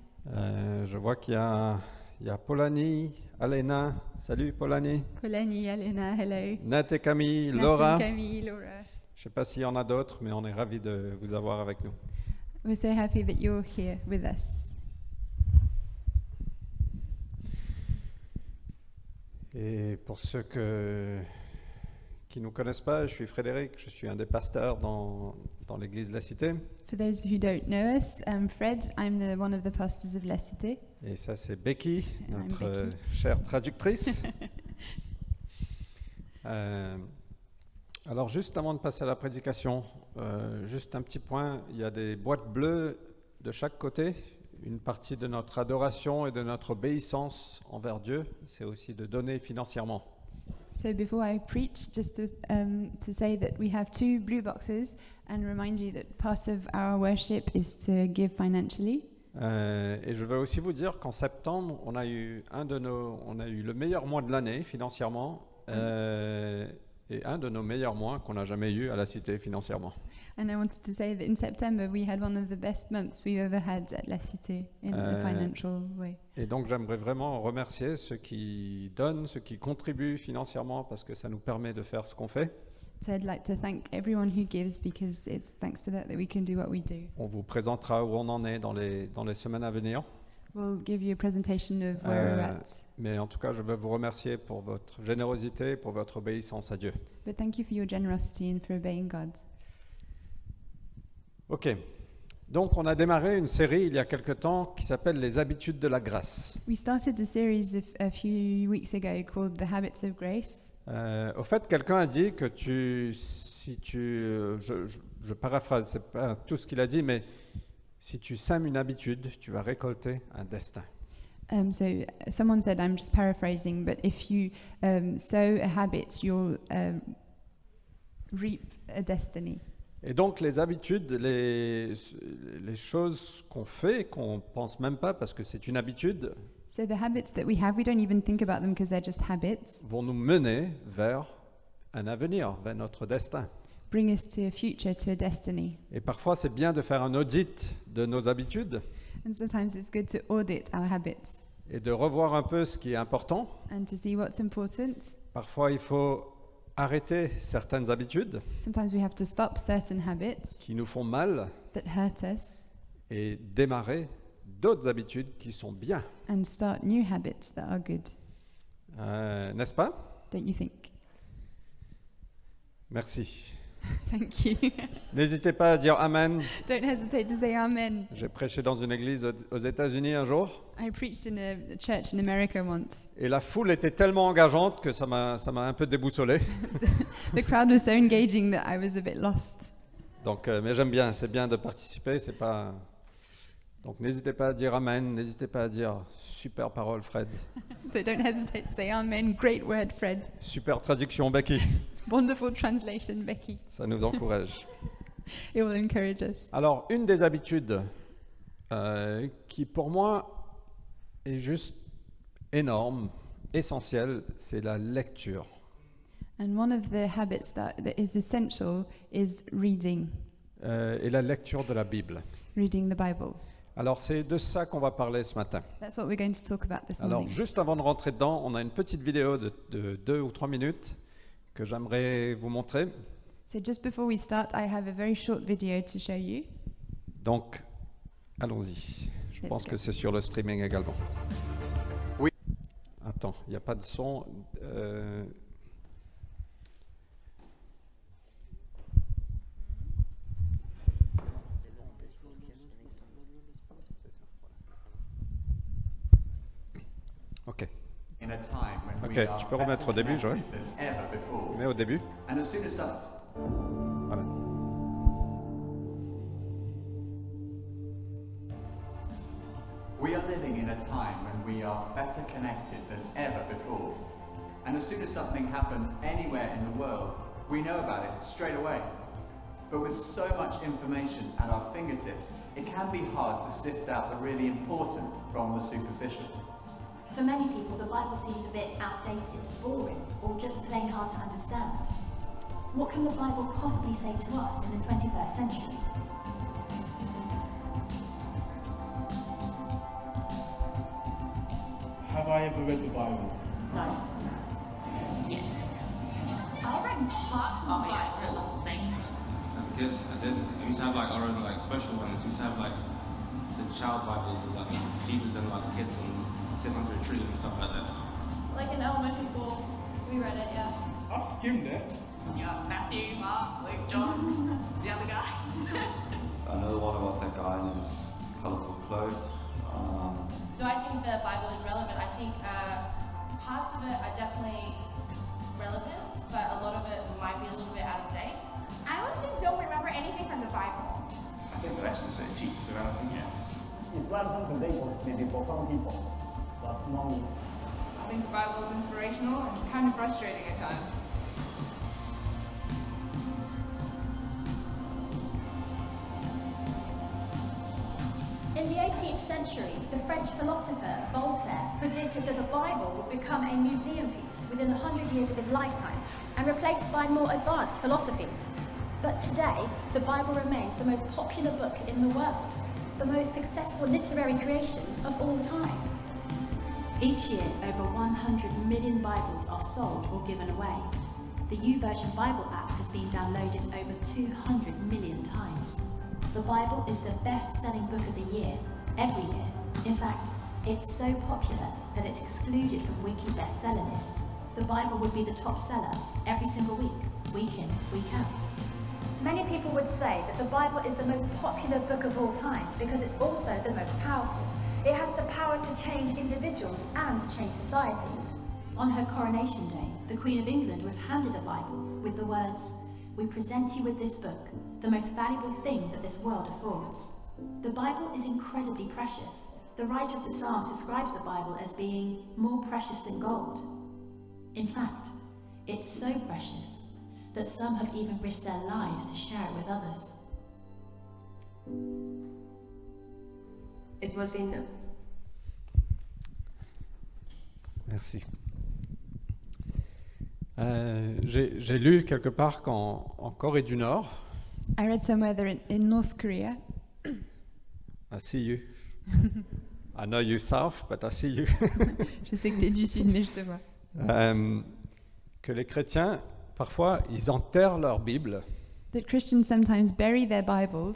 Je vois qu'il y a Polani, Alena, salut Polani, Polani, Elena, hello. Nat et Camille, Nathan, Laura. Camille, Laura. Je ne sais pas s'il y en a d'autres, mais on est ravis de vous avoir avec nous. We're so happy that you're here with us. Et pour ceux qui ne nous connaissent pas, je suis Frédéric, je suis un des pasteurs dans l'église La Cité. For those who don't know us, Fred, I'm one of the pastors of La Cité. Et ça, c'est Becky, I'm notre Becky. chère traductrice. Alors, juste avant de passer à la prédication, juste un petit point, il y a des boîtes bleues de chaque côté. Une partie de notre adoration et de notre obéissance envers Dieu, c'est aussi de donner financièrement. So before I preach, just to say that we have 2 blue boxes and remind you that part of our worship is to give financially. Et je veux aussi vous dire qu'en septembre, on a eu le meilleur mois de l'année financièrement et un de nos meilleurs mois qu'on n'a jamais eu à la Cité financièrement. And I wanted to say that in September we had one of the best months we've ever had at La Cité in a financial way. Et donc j'aimerais vraiment remercier ceux qui donnent, ceux qui contribuent financièrement parce que ça nous permet de faire ce qu'on fait. So I'd like to thank everyone who gives because it's thanks to that we can do what we do. On vous présentera où on en est dans les semaines à venir. We'll give you a presentation of where we're at. Mais en tout cas, je veux vous remercier pour votre générosité, pour votre obéissance à Dieu. But thank you for your generosity and for obeying God. Ok. Donc, on a démarré une série il y a quelque temps qui s'appelle Les habitudes de la grâce. We started a series a few weeks ago called The Habits of Grace. Au fait, quelqu'un a dit que je paraphrase, c'est pas tout ce qu'il a dit, mais si tu sèmes une habitude, tu vas récolter un destin. So someone said, I'm just paraphrasing, but if you sow a habit, you'll reap a destiny. Et donc les habitudes, les choses qu'on fait, qu'on pense même pas parce que c'est une habitude, So the habits that we have, we don't even think about them because they're just habits, vont nous mener vers un avenir, vers notre destin. bring us to a future, to a destiny. Et parfois c'est bien de faire un audit de nos habitudes And sometimes it's good to audit our habits et de revoir un peu ce qui est important. and to see what's important. Parfois il faut arrêter certaines habitudes Sometimes we have to stop certain habits qui nous font mal that hurt us et démarrer d'autres habitudes qui sont bien. and start new habits that are good. N'est-ce pas? Don't you think? Merci. Thank you. N'hésitez pas à dire Amen. Don't hesitate to say amen. J'ai prêché dans une église aux États-Unis un jour I preached in a church in America once. et la foule était tellement engageante que ça m'a un peu déboussolé. The crowd was so engaging that I was a bit lost. Donc, mais j'aime bien, c'est bien de participer, c'est pas. Donc n'hésitez pas à dire Amen, n'hésitez pas à dire super parole Fred, So don't hesitate to say amen. Great word, Fred. super traduction Becky, Wonderful translation, Becky. ça nous encourage. It will encourage us. Alors une des habitudes qui pour moi est juste énorme, essentielle, c'est la lecture. And one of the habits that is essential is reading Et la lecture de la Bible. the Bible. Alors c'est de ça qu'on va parler ce matin. That's what we're going to talk about this Alors morning. juste avant de rentrer dedans, on a une petite vidéo de 2 ou 3 minutes que j'aimerais vous montrer. So just before we start, I have a very short video to show you. Donc allons-y. Je Let's pense go. que c'est sur le streaming également. Oui. Attends, il n'y a pas de son. Ok. In a time when Ok, we are tu peux remettre au début, Joël. better connected than ever before. Mais au début. And as soon as some Voilà. We are living in a time when we are better connected than ever before. And as soon as something happens anywhere in the world, we know about it straight away. But with so much information at our fingertips, it can be hard to sift out the really important from the superficial. For many people, the Bible seems a bit outdated, boring, or just plain hard to understand. What can the Bible possibly say to us in the 21st century? Have I ever read the Bible? No. Yes. I read parts of the Bible. As a kid, I did. We used to have like our own like special ones. We used to have like the child Bibles with like Jesus and like kids and sit under a tree and stuff like that. Like in elementary school, we read it, yeah. I've skimmed it. Yeah, Matthew, Mark, Luke, John, the other guys. I know a lot about that guy and his colourful clothes. Do I think the Bible is relevant? I think parts of it are definitely relevant, but a lot of it might be a little bit out of date. I honestly don't remember anything from the Bible. I think the lessons that it teaches are relevant, yeah. It's relevant today maybe for some people, but not me. I think the Bible is inspirational and kind of frustrating at times. In the 18th century, the French philosopher Voltaire predicted that the Bible would become a museum piece within 100 years of his lifetime and replaced by more advanced philosophies. But today, the Bible remains the most popular book in the world, the most successful literary creation of all time. Each year, over 100 million Bibles are sold or given away. The YouVersion Bible app has been downloaded over 200 million times. The Bible is the best-selling book of the year, every year. In fact, it's so popular that it's excluded from weekly bestseller lists. The Bible would be the top seller every single week in, week out. Many people would say that the Bible is the most popular book of all time because it's also the most powerful. It has the power to change individuals and to change societies. On her coronation day, the Queen of England was handed a Bible with the words, "We present you with this book, the most valuable thing that this world affords." The Bible is incredibly precious. The writer of the Psalms describes the Bible as being more precious than gold. In fact, it's so precious that some have even risked their lives to share it with others. It was in... Merci. J'ai lu quelque part qu'en Corée du Nord, I read somewhere that in North Korea, I see you. I know you south, but I see you. je sais que tu es du sud, mais je te vois, Que les chrétiens, parfois, ils enterrent leur Bible that Christians sometimes bury their Bibles,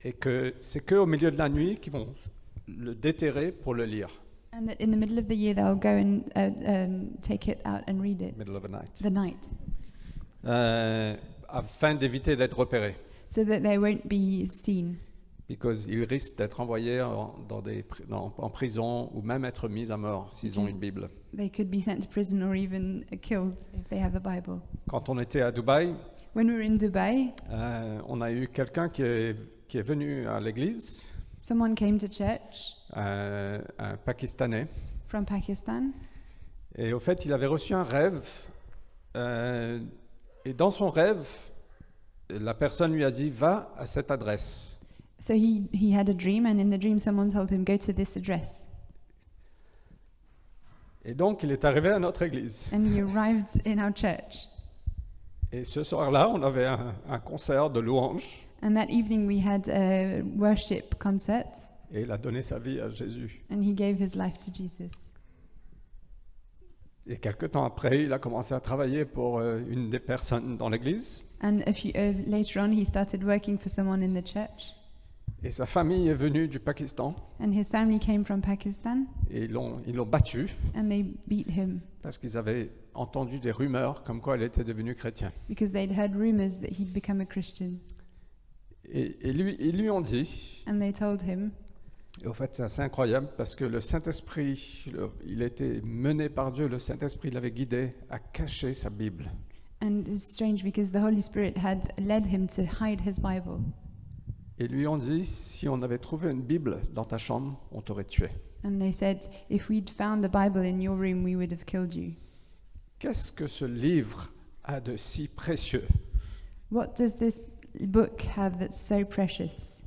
et que c'est qu'au milieu de la nuit qu'ils vont le déterrer pour le lire. and that in the middle of the year they'll go and take it out and read it, Middle of the night. the night, Afin d'éviter d'être repérés. so that they won't be seen, Because ils risquent d'être envoyés en prison ou même être mis à mort s'ils ont une Bible. they could be sent to prison or even killed if they have a Bible. Quand on était à Dubaï, When we were in Dubai, on a eu quelqu'un qui est venu à l'église, someone came to church un Pakistanais, from Pakistan, et au fait, il avait reçu un rêve, et dans son rêve, la personne lui a dit « Va à cette adresse ». so he had a dream, and in the dream someone told him, go to this address, Et donc, il est arrivé à notre église. and he arrived in our church, Et ce soir-là, on avait un concert de louanges, and that evening we had a worship concert, et il a donné sa vie à Jésus. and he gave his life to Jesus. Et quelque temps après, il a commencé à travailler pour une des personnes dans l'église. And a few later on, he started working for someone in the church, Et sa famille est venue du Pakistan. and his family came from Pakistan, Et ils l'ont battu and they beat him parce qu'ils avaient entendu des rumeurs comme quoi il était devenu chrétien. because they'd heard rumors that he'd become a Christian. Et ils lui ont dit, And they told him, et au fait c'est assez incroyable parce que le Saint-Esprit, il était mené par Dieu, le Saint-Esprit l'avait guidé à cacher sa Bible. and it's strange because the Holy Spirit had led him to hide his Bible. Et lui ont dit, si on avait trouvé une Bible dans ta chambre, on t'aurait tué. And they said, if we'd found the Bible in your room, we would have killed you. Qu'est-ce que ce livre a de si précieux? What does this book have that's so precious?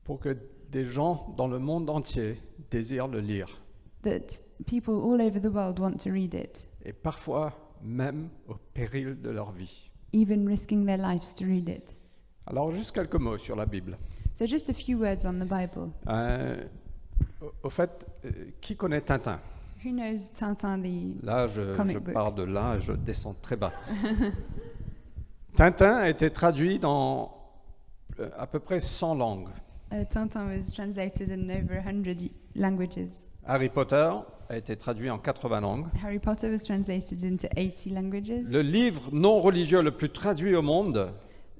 Pour que des gens dans le monde entier désirent le lire. That people all over the world want to read it, Et parfois même au péril de leur vie. even risking their lives to read it. Alors juste quelques mots sur la Bible. So just a few words on the Bible. Au fait, qui connaît Tintin? Who knows Tintin, the Là, je comic book? pars de là et je descends très bas. Tintin a été traduit dans à peu près 100 langues. Tintin was translated in over 100 languages. Harry Potter, a été traduit en 80 langues. Harry Potter was translated into 80 languages. Le livre non religieux le plus traduit au monde,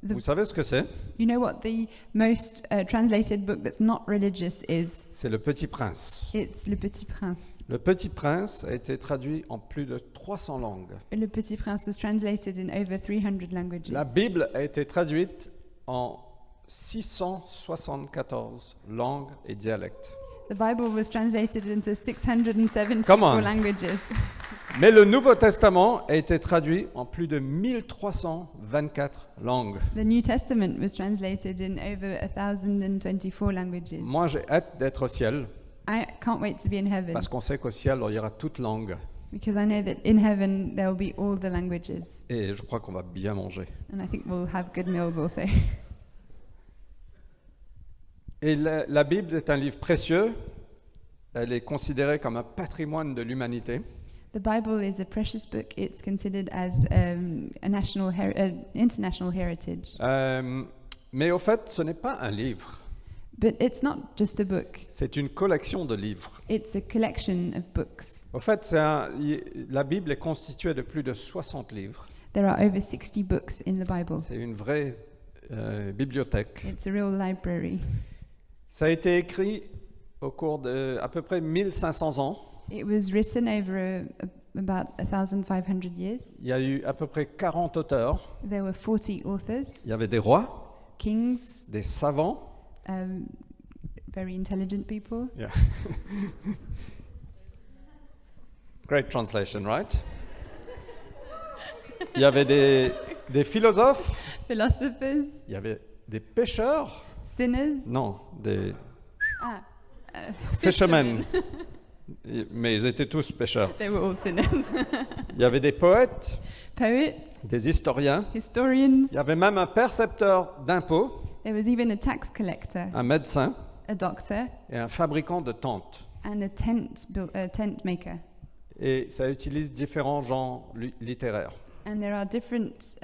vous savez ce que c'est? You know what the most translated book that's not religious is? C'est Le Petit Prince. It's Le Petit Prince. Le Petit Prince a été traduit en plus de 300 langues. Le Petit Prince was translated in over 300 languages. La Bible a été traduite en 674 langues et dialectes. The Bible was translated into 674 Come on. languages. Mais le Nouveau Testament a été traduit en plus de 1324 langues. The New Testament was translated in over 1024 languages. Moi, j'ai hâte d'être au ciel, I can't wait to be in heaven parce qu'on sait qu'au ciel, il y aura toute langue. because I know that in heaven there will be all the languages, Et je crois qu'on va bien manger. and I think we'll have good meals also. Et la Bible est un livre précieux. Elle est considérée comme un patrimoine de l'humanité. The Bible is a precious book. It's considered as a international heritage. Mais au fait, ce n'est pas un livre. But it's not just a book. C'est une collection de livres. It's a collection of books. Au fait, la Bible est constituée de plus de 60 livres. There are over 60 books in the Bible. C'est une vraie bibliothèque. It's a real library. Ça a été écrit au cours de à peu près 1500 ans. It was written over about 1,500 years. Il y a eu à peu près 40 auteurs. There were 40 authors, Il y avait des rois, kings, des savants. very intelligent people. Yeah. Great translation, right? Il y avait des philosophes. Philosophers. Il y avait des pêcheurs. Sinners. Non, des Fishermen. Mais ils étaient tous pêcheurs. They were all sinners. Il y avait des poètes, Poets, des historiens. historians. Il y avait même un percepteur d'impôts, There was even a tax collector, un médecin a doctor, et un fabricant de tentes. and a tent maker. Et ça utilise différents genres littéraires. And there are different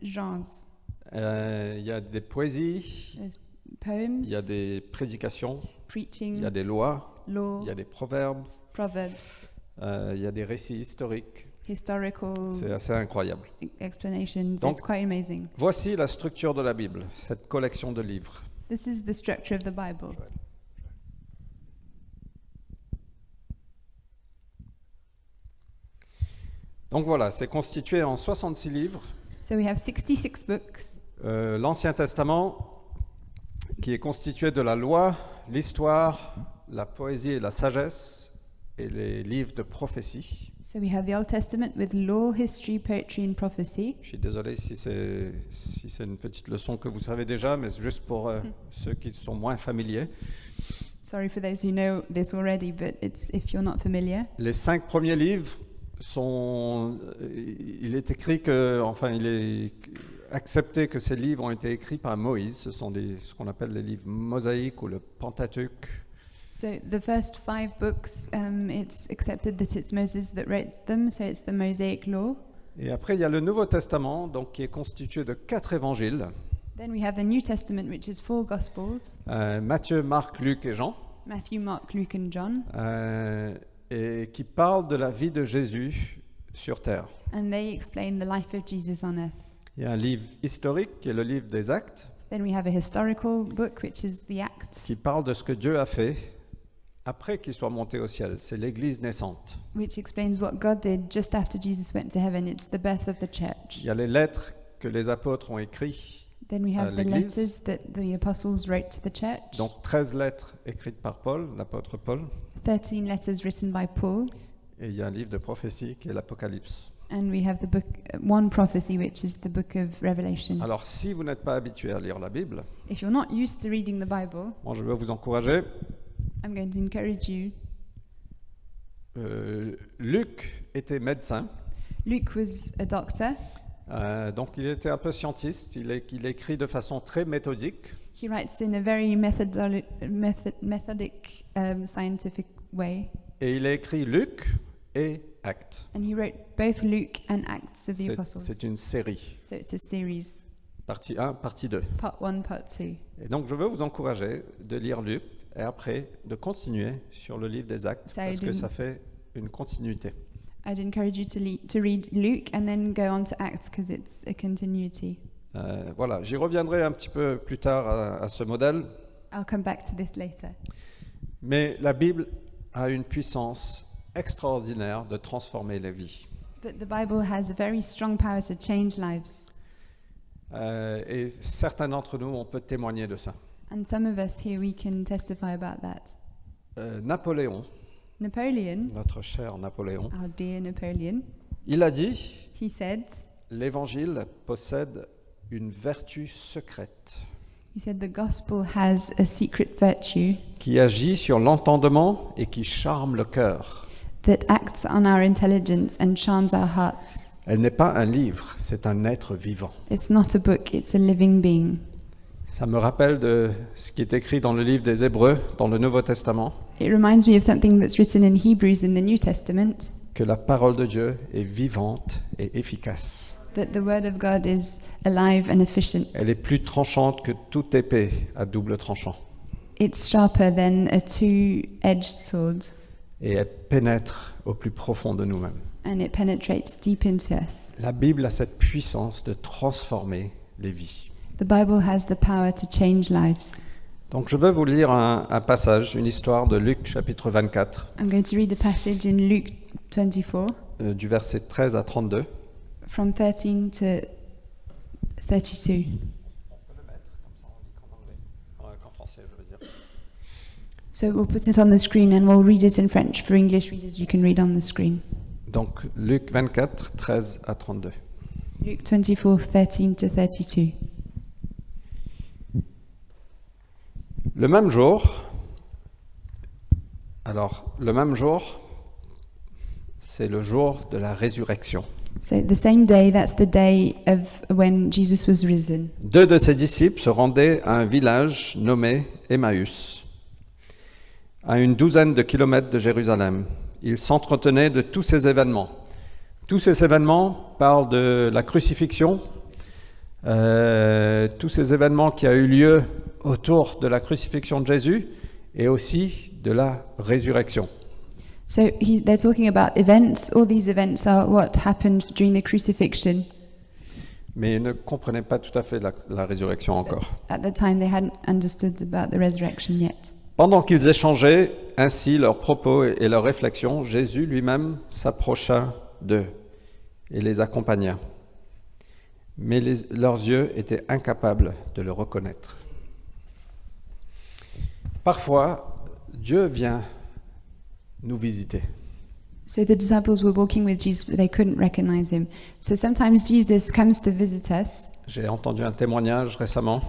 genres. Il y a des poésies, There's poems, il y a des prédications, preaching, il y a des lois, law, il y a des proverbes, proverbs, il y a des récits historiques. historical C'est assez incroyable. explanations. Donc, It's quite amazing. Voici la structure de la Bible, cette collection de livres. This is the structure of the Bible. Donc voilà, c'est constitué en 66 livres. So we have 66 books. L'Ancien Testament, qui est constitué de la loi, l'histoire, la poésie et la sagesse, et les livres de prophétie. So we have the Old Testament with law, history, poetry, and prophecy. Je suis désolé si c'est une petite leçon que vous savez déjà, mais c'est juste pour ceux qui sont moins familiers. Sorry for those who know this already, but it's if you're not familiar. Les 5 premiers livres sont... il est écrit que... Enfin, il est accepté que ces livres ont été écrits par Moïse. Ce sont ce qu'on appelle les livres mosaïques ou le Pentateuque. So the first 5 books, it's accepted that it's Moses that wrote them, so it's the Mosaic Law. Et après, il y a le Nouveau Testament, donc, qui est constitué de 4 évangiles. Then we have the New Testament, which is 4 Gospels, Matthieu, Marc, Luc et Jean. Matthew, Mark, Luke, and John. Et qui parlent de la vie de Jésus sur terre. And they explain the life of Jesus on earth. Il y a un livre historique qui est le livre des Actes, Then we have a historical book, which is the Acts, qui parle de ce que Dieu a fait après qu'il soit monté au ciel. C'est l'Église naissante. which explains what God did just after Jesus went to heaven. It's the birth of the church. Il y a les lettres que les apôtres ont écrites. Then we have the l'Église. letters that the apostles wrote to the church. Donc 13 lettres écrites par Paul, l'apôtre Paul. 13 letters written by Paul. Et il y a un livre de prophétie qui est l'Apocalypse. And we have the book, one prophecy, which is the book of Revelation. Alors si vous n'êtes pas habitué à lire la Bible, If you're not used to reading the Bible, moi je veux vous encourager. I'm going to encourage you. Luc était médecin. Luke was a doctor. Donc il était un peu scientiste. Il écrit de façon très méthodique. He writes in a very methodic, scientific way. Et il a écrit Luc et Actes. And he wrote both Luke and Acts of the Apostles. C'est une série. So it's a series. Partie 1, partie 2. Part 1, part 2. Et donc je veux vous encourager de lire Luc, et après de continuer sur le livre des Actes, So parce que didn't- ça fait une continuité. I'd encourage you to read Luke and then go on to Acts because it's a continuity. Voilà, j'y reviendrai un petit peu plus tard à ce modèle, I'll come back to this later. mais la Bible a une puissance extraordinaire de transformer les vies. But the Bible has a very strong power to change lives. Et certains d'entre nous, on peut témoigner de ça. And some of us here, we can testify about that. Napoléon, Napoleon, notre cher Napoléon, our dear Napoleon, il a dit, he said, l'Évangile possède une vertu secrète he said the gospel has a secret virtue qui agit sur l'entendement et qui charme le cœur. that acts on our intelligence and charms our hearts. Elle n'est pas un livre, c'est un être vivant. It's not a book, it's a living being. Ça me rappelle de ce qui est écrit dans le livre des Hébreux, dans le Nouveau Testament, It reminds me of something that's written in Hebrews in the New Testament, que la parole de Dieu est vivante et efficace. that the word of God is alive and efficient. Elle est plus tranchante que toute épée à double tranchant. It's sharper than a two-edged sword, Et elle pénètre au plus profond de nous-mêmes. and it penetrates deep into us. La Bible a cette puissance de transformer les vies. The Bible has the power to change lives. Donc je veux vous lire un passage, une histoire de Luc chapitre 24, I'm going to read the passage in Luke 24, du verset 13 à 32. from 13 to 32. En français, je veux dire. So we'll put it on the screen and we'll read it in French. For English readers, you can read on the screen. Donc Luc 24, 13 à 32. Luke 24, 13 to 32. Le même jour, c'est le jour de la résurrection. So the same day, that's the day of when Jesus was risen. 2 de ses disciples se rendaient à un village nommé Emmaüs, à une douzaine de kilomètres de Jérusalem. Ils s'entretenaient de tous ces événements. Tous ces événements parlent de la crucifixion, tous ces événements qui ont eu lieu autour de la crucifixion de Jésus et aussi de la résurrection. So they're talking about events. All these events are what happened during the crucifixion. Mais ils ne comprenaient pas tout à fait la résurrection encore. At the time, they hadn't understood about the resurrection yet. Pendant qu'ils échangeaient ainsi leurs propos et leurs réflexions, Jésus lui-même s'approcha d'eux et les accompagna. Mais leurs yeux étaient incapables de le reconnaître. Parfois, Dieu vient nous visiter. So the disciples were walking with Jesus, but they couldn't recognize him. So sometimes Jesus comes to visit us. J'ai entendu un témoignage récemment.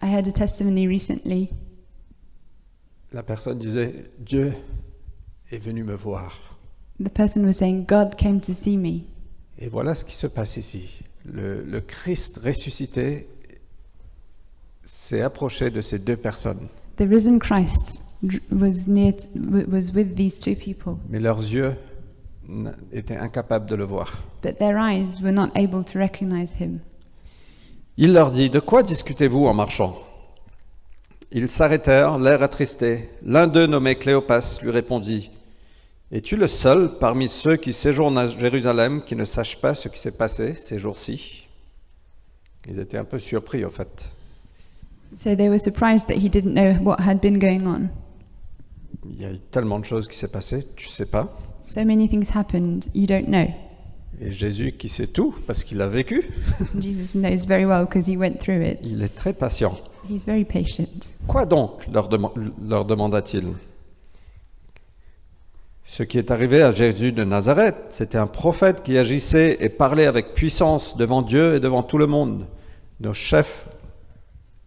I heard a testimony recently. La personne disait, Dieu est venu me voir. The person was saying, God came to see me. Et voilà ce qui se passe ici. Le Christ ressuscité s'est approché de ces deux personnes. The risen Christ was with these two people, Mais leurs yeux étaient incapables de le voir. but their eyes were not able to recognize him. Il leur dit, de quoi discutez-vous en marchant ? Ils s'arrêtèrent, l'air attristé. L'un d'eux, nommé Cléopas, lui répondit, es-tu le seul parmi ceux qui séjournent à Jérusalem qui ne sachent pas ce qui s'est passé ces jours-ci ? Ils étaient un peu surpris, au fait. So they were surprised that he didn't know what had been going on. Il y a eu tellement de choses qui s'est passé, tu sais pas. So many things happened, you don't know. Et Jésus qui sait tout, parce qu'il a vécu, Jesus knows very well because he went through it. il est très patient. He's very patient. Quoi donc leur demanda-t-il. Ce qui est arrivé à Jésus de Nazareth, c'était un prophète qui agissait et parlait avec puissance devant Dieu et devant tout le monde. Nos chefs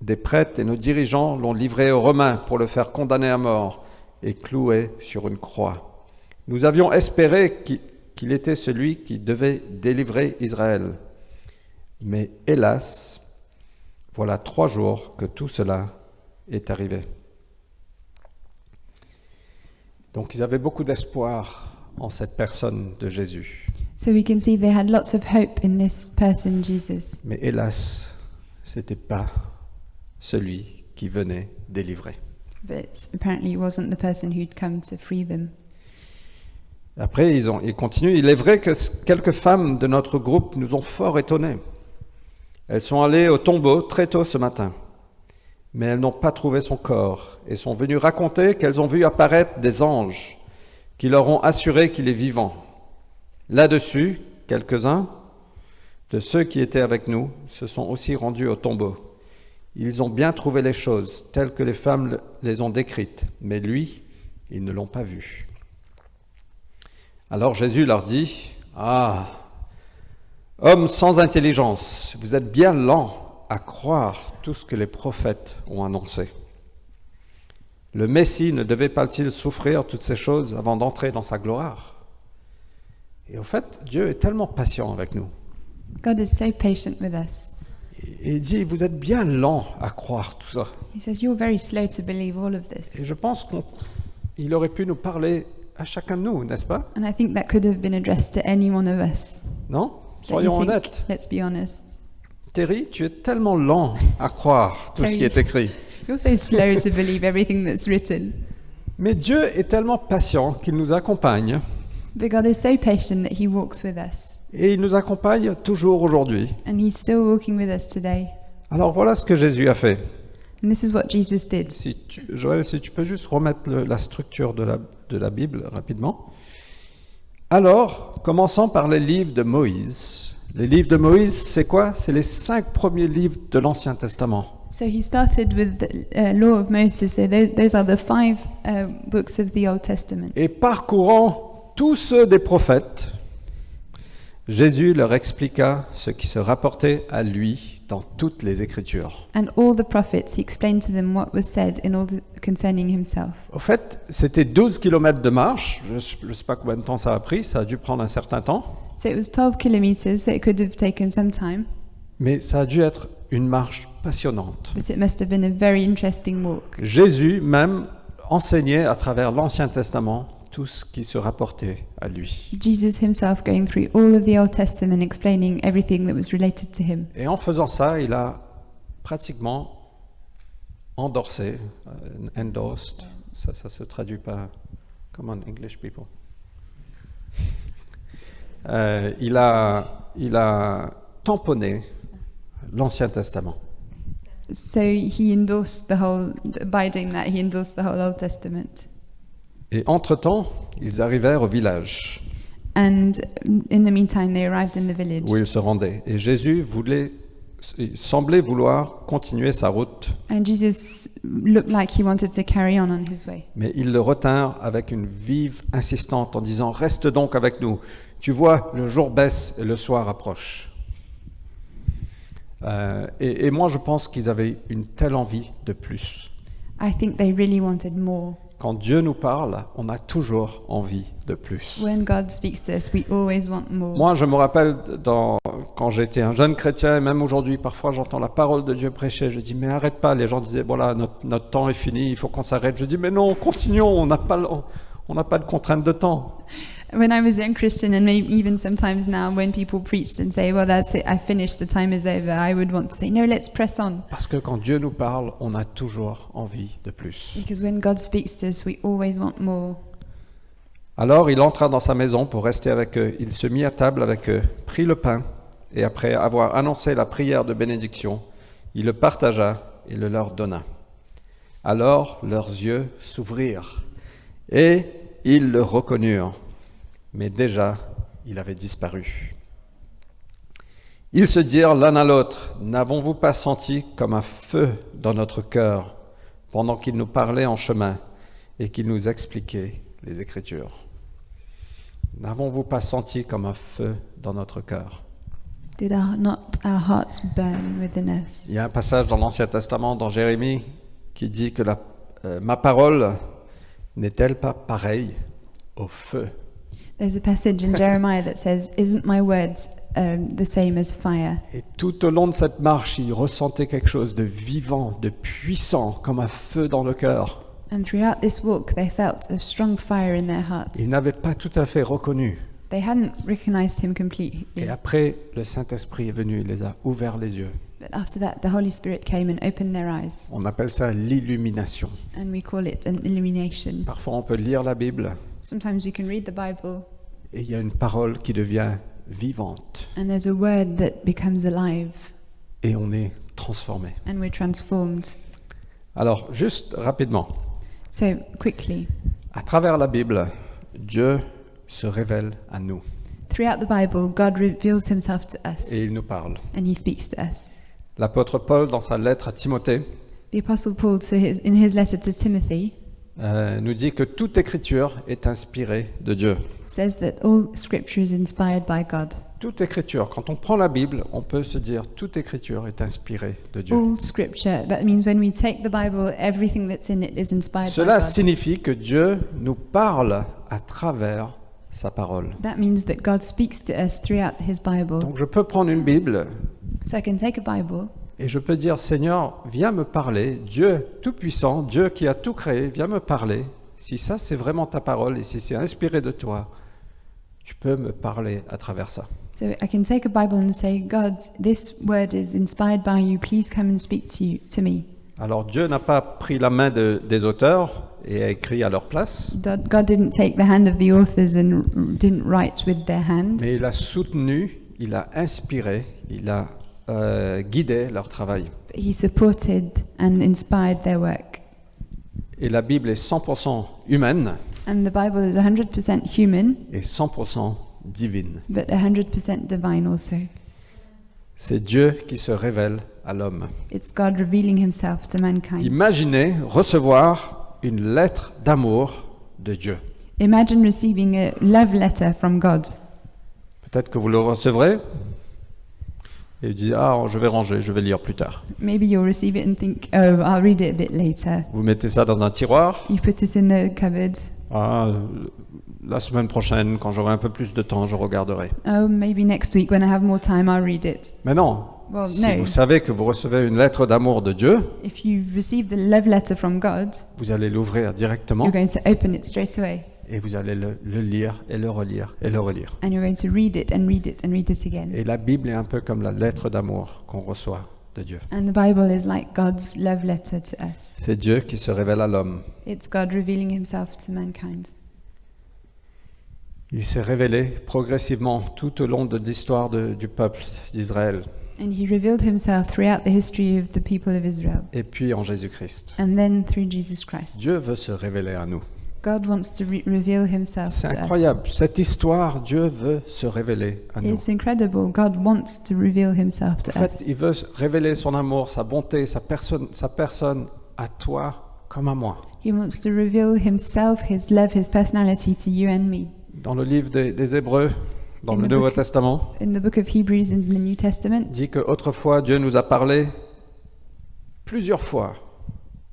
des prêtres et nos dirigeants l'ont livré aux Romains pour le faire condamner à mort et clouer sur une croix. Nous avions espéré qu'il était celui qui devait délivrer Israël. Mais hélas, voilà 3 jours que tout cela est arrivé. Donc ils avaient beaucoup d'espoir en cette personne de Jésus. So we can see they had lots of hope in this person, Jesus. Mais hélas, ce n'était pas celui qui venait délivrer. But apparently, it wasn't the person who'd come to free them. Après, ils continuent. Il est vrai que quelques femmes de notre groupe nous ont fort étonnés. Elles sont allées au tombeau très tôt ce matin, mais elles n'ont pas trouvé son corps et sont venues raconter qu'elles ont vu apparaître des anges qui leur ont assuré qu'il est vivant. Là-dessus, quelques-uns de ceux qui étaient avec nous se sont aussi rendus au tombeau. Ils ont bien trouvé les choses telles que les femmes les ont décrites, mais lui, ils ne l'ont pas vu. Alors Jésus leur dit, « Ah, hommes sans intelligence, vous êtes bien lents à croire tout ce que les prophètes ont annoncé. Le Messie ne devait pas-il souffrir toutes ces choses avant d'entrer dans sa gloire ?» Et au fait, Dieu est tellement patient avec nous. God is so patient with us. Et il dit, vous êtes bien lents à croire tout ça. He says, you're very slow to believe all of this. Et je pense qu'il aurait pu nous parler à chacun de nous, n'est-ce pas? And I think that could have been addressed to any one of us. Non? Don't you Soyons think? honnêtes. Let's be honest. Terry, tu es tellement lent à croire tout ce qui est écrit. You're so slow to believe everything that's written. Mais Dieu est tellement patient qu'il nous accompagne. But God is so patient that He walks with us. Et il nous accompagne toujours aujourd'hui. And He's still walking with us today. Alors voilà ce que Jésus a fait. And this is what Jesus did. Joël, si tu peux juste remettre la structure de la Bible rapidement. Alors, commençons par les livres de Moïse. Les livres de Moïse, c'est quoi? C'est les 5 premiers livres de l'Ancien Testament. So he started with the law of Moses. So those are the 5 books of the Old Testament. Et parcourant tous ceux des prophètes, Jésus leur expliqua ce qui se rapportait à lui dans toutes les Écritures. And all the prophets, he explained to them what was said in all concerning himself. Au fait, c'était 12 kilomètres de marche. Je ne sais pas combien de temps ça a pris. Ça a dû prendre un certain temps. So it was 12 kilometers, so it could have taken some time. Mais ça a dû être une marche passionnante. But it must have been a very interesting walk. Jésus même enseignait à travers l'Ancien Testament tout ce qui se rapportait à lui. Jesus himself going through all of the Old Testament, explaining everything that was related to him. Et en faisant ça, il a pratiquement endorsé, endorsed, ça se traduit pas, come on English people. Il a tamponné l'Ancien Testament. So he endorsed the whole, by doing that, he endorsed the whole Old Testament. Et entre-temps, ils arrivèrent au village. And in the meantime, they arrived in the village. Où ils se rendaient. Et Jésus semblait vouloir continuer sa route. And Jesus looked like he wanted to carry on his way. Mais ils le retinrent avec une vive insistance en disant « Reste donc avec nous. Tu vois, le jour baisse et le soir approche. » Et moi, je pense qu'ils avaient une telle envie de plus. I think they really wanted more. Quand Dieu nous parle, on a toujours envie de plus. When God speaks to us, we always want more. Moi, je me rappelle quand j'étais un jeune chrétien, et même aujourd'hui, parfois j'entends la parole de Dieu prêcher, je dis mais arrête pas, les gens disaient voilà, notre temps est fini, il faut qu'on s'arrête. Je dis mais non, continuons, on n'a pas de contrainte de temps. When I was a young Christian, and maybe even sometimes now when people preach and say, well, that's it, I finished, the time is over, I would want to say, no, let's press on. Parce que quand Dieu nous parle, on a toujours envie de plus. Because when God speaks to us, we always want more. Alors il entra dans sa maison pour rester avec eux. Il se mit à table avec eux, prit le pain, et après avoir annoncé la prière de bénédiction, il le partagea et le leur donna. Alors leurs yeux s'ouvrirent, et ils le reconnurent. Mais déjà, il avait disparu. Ils se dirent l'un à l'autre, « N'avons-vous pas senti comme un feu dans notre cœur pendant qu'il nous parlait en chemin et qu'il nous expliquait les Écritures? » N'avons-vous pas senti comme un feu dans notre cœur? Did not our hearts burn within us? Il y a un passage dans l'Ancien Testament, dans Jérémie, qui dit que ma parole n'est-elle pas pareille au feu? There's a passage in Jeremiah that says, "Isn't my words the same as fire?" Et tout au long de cette marche, il ressentait quelque chose de vivant, de puissant, comme un feu dans le cœur. And throughout this walk, they felt a strong fire in their hearts. Ils n'avaient pas tout à fait reconnu. They hadn't recognized him completely. Et après, le Saint-Esprit est venu, il les a ouverts les yeux. But after that, the Holy Spirit came and opened their eyes, On appelle ça l'illumination. and we call it an illumination. Parfois, on peut lire la Bible Sometimes we can read the Bible, et il y a une parole qui devient vivante and there's a word that becomes alive, et on est transformé. and we're transformed. Alors, juste rapidement, So, quickly, à travers la Bible, Dieu se révèle à nous throughout the Bible, God reveals himself to us, et il nous parle. and he speaks to us. L'apôtre Paul, dans sa lettre à Timothée, The Apostle Paul, in his letter to Timothy, nous dit que toute écriture est inspirée de Dieu. says that all Scripture is inspired by God. Toute écriture, quand on prend la Bible, on peut se dire toute écriture est inspirée de Dieu. All Scripture, that means when we take the Bible, everything that's in it is inspired Cela by God. signifie que Dieu nous parle à travers sa parole. That means that God speaks to us throughout his Bible. Donc je peux prendre une Bible So I can take a Bible et je peux dire Seigneur, viens me parler, Dieu tout-puissant, Dieu qui a tout créé, viens me parler. Si ça c'est vraiment ta parole et si c'est inspiré de toi, tu peux me parler à travers ça. So I can take a Bible and say, God, this word is inspired by you. Please come and speak to me. Alors Dieu n'a pas pris la main des auteurs et a écrit à leur place, God didn't take the hand of the authors and didn't write with their hand, mais il a soutenu, il a inspiré, il a guidé leur travail. but he supported and inspired their work. Et la Bible est 100% humaine And the Bible is 100% human, et 100% divine. but 100% divine also. C'est Dieu qui se révèle à l'homme. It's God revealing himself to mankind. Imaginez recevoir une lettre d'amour de Dieu. Imagine receiving a love letter from God. Peut-être que vous le recevrez et vous dites ah je vais ranger, je vais lire plus tard. Maybe you'll receive it and think, oh, I'll read it a bit later. Vous mettez ça dans un tiroir. You put it in the cupboard. Ah, la semaine prochaine, quand j'aurai un peu plus de temps, je regarderai. Oh, maybe next week when I have more time, I'll read it. Mais non. Well, Si no. vous savez que vous recevez une lettre d'amour de Dieu, If you've received a love letter from God, vous allez l'ouvrir directement you're going to open it straight away. et vous allez le lire et le relire et le relire. And you're going to read it and read it and read it again. Et la Bible est un peu comme la lettre d'amour qu'on reçoit de Dieu. And the Bible is like God's love letter to us. C'est Dieu qui se révèle à l'homme. It's God revealing himself to mankind. Il s'est révélé progressivement tout au long de l'histoire du peuple d'Israël And he revealed himself throughout the history of the people of Israel. et puis en Jésus-Christ. And then through Jesus Christ. Dieu veut se révéler à nous. God wants to reveal himself C'est to us. incroyable. Cette histoire, Dieu veut se révéler à nous. It's incredible. God wants to reveal himself to En fait, us. il veut révéler son amour, sa bonté, sa personne à toi comme à moi. He wants to reveal himself, his love, his personality to you and me. Dans le livre des Hébreux, dans In le the Nouveau book- Testament, In the book of Hebrews in the New Testament, dit qu'autrefois Dieu nous a parlé plusieurs fois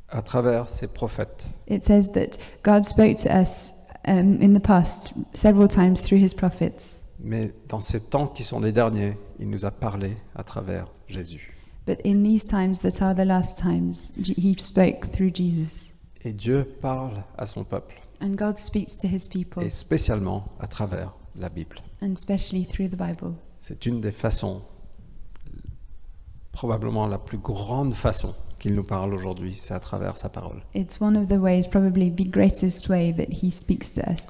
à travers ses prophètes. it says that God spoke to us in the past several times through his prophets. Mais dans ces temps qui sont les derniers, il nous a parlé à travers Jésus. But in these times that are the last times, he spoke through Jesus. Et Dieu parle à son peuple, And God speaks to his people, et spécialement à travers la Bible. and especially through the Bible. C'est une des façons, probablement la plus grande façon qu'il nous parle aujourd'hui, c'est à travers sa parole. It's one of the ways, probably the greatest way, that he speaks to us.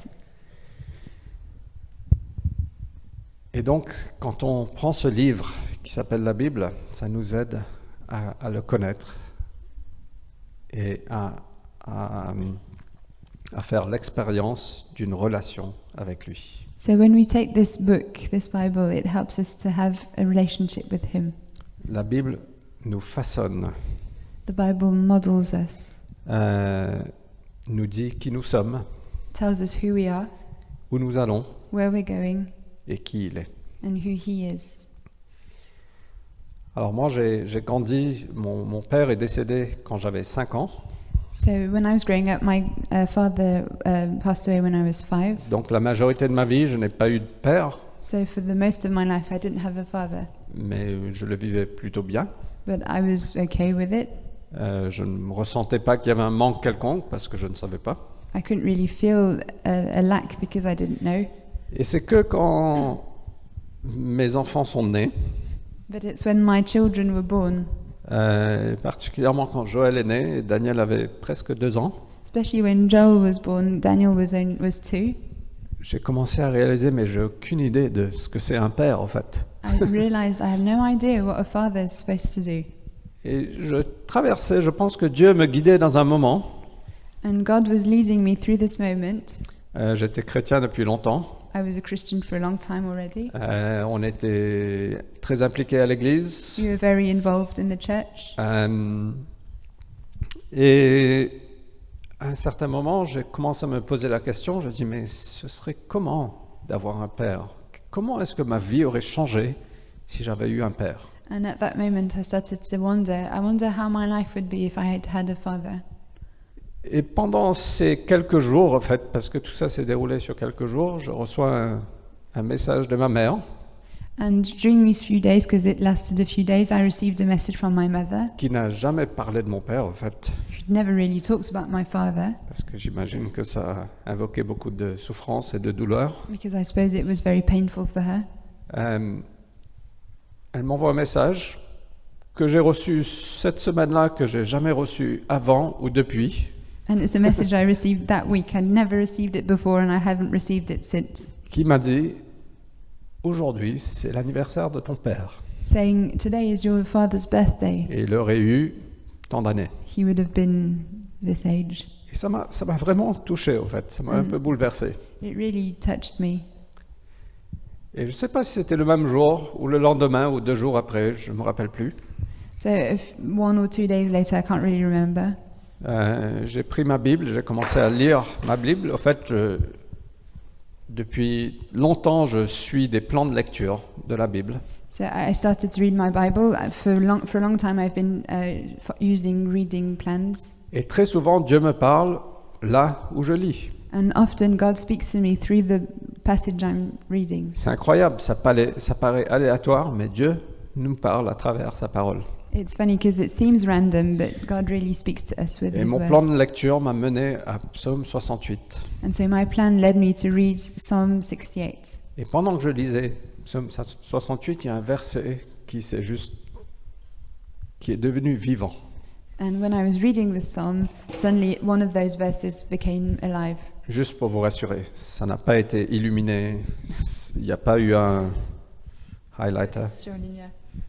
Et donc, quand on prend ce livre qui s'appelle la Bible, ça nous aide à le connaître et à faire l'expérience d'une relation avec lui. So when we take this book, this Bible, it helps us to have a relationship with him. La Bible nous façonne, The Bible models us, nous dit qui nous sommes, tells us who we are, où nous allons where we're going, et qui il est. and who he is. Alors moi, j'ai grandi, mon père est décédé quand j'avais 5 ans, So when I was growing up, my father passed away when I was 5. donc la majorité de ma vie, je n'ai pas eu de père, So for the most of my life, I didn't have a father, mais je le vivais plutôt bien. but I was okay with it. Je ne ressentais pas qu'il y avait un manque quelconque parce que je ne savais pas. I couldn't really feel a lack because I didn't know. Et c'est que quand mes enfants sont nés, But it's when my children were born, particulièrement quand Joël est né et Daniel avait presque 2 ans, especially when Joel was born, Daniel was 2. j'ai commencé à réaliser, mais j'ai aucune idée de ce que c'est un père en fait. I realized I have no idea what a father is supposed to do. Et je traversais, je pense que Dieu me guidait dans un moment. And God was leading me through this moment. J'étais chrétien depuis longtemps. I was a Christian for a long time already. On était très impliqués à l'église. We were very involved in the church. Et à un certain moment, j'ai commencé à me poser la question, je dis, mais ce serait comment d'avoir un père? Comment est-ce que ma vie aurait changé si j'avais eu un père? And at that moment I started to wonder, I wonder how my life would be if I had had a father. Et pendant ces quelques jours, en fait, parce que tout ça s'est déroulé sur quelques jours, je reçois un message de ma mère. And during these few days, because it lasted a few days, I received a message from my mother. Qui n'a jamais parlé de mon père, en fait. She'd never really talked about my father. Parce que j'imagine que ça a invoqué beaucoup de souffrance et de douleur. Because I suppose it was very painful for her. Elle m'envoie un message que j'ai reçu cette semaine-là, que j'ai jamais reçu avant ou depuis. And it's a message I received that week. I'd never received it before and I haven't received it since. Qui m'a dit, aujourd'hui, c'est l'anniversaire de ton père. Saying, today is your father's birthday. Et il aurait eu tant d'années. He would have been this age. Et ça m'a vraiment touché, en fait. Ça m'a un peu bouleversé. It really touched me. Et je ne sais pas si c'était le même jour, ou le lendemain, ou 2 jours après, je ne me rappelle plus. So 1 or 2 days later, I can't really remember. J'ai pris ma Bible, j'ai commencé à lire ma Bible. En fait, depuis longtemps, je suis des plans de lecture de la Bible. So I started to read my Bible. For a long time, I've been using reading plans. Et très souvent, Dieu me parle là où je lis. And often God speaks to me through the passage I'm reading. C'est incroyable, ça paraît aléatoire, mais Dieu nous parle à travers sa parole. It's funny because it seems random, but God really speaks to us with Et His mon word. plan de lecture m'a mené à Psaume 68. And so my plan led me to read Psalm 68. Et pendant que je lisais Psaume 68, il y a un verset qui est devenu vivant. And when I was reading this psalm, suddenly one of those verses became alive. Juste pour vous rassurer, ça n'a pas été illuminé, il n'y a pas eu un highlighter,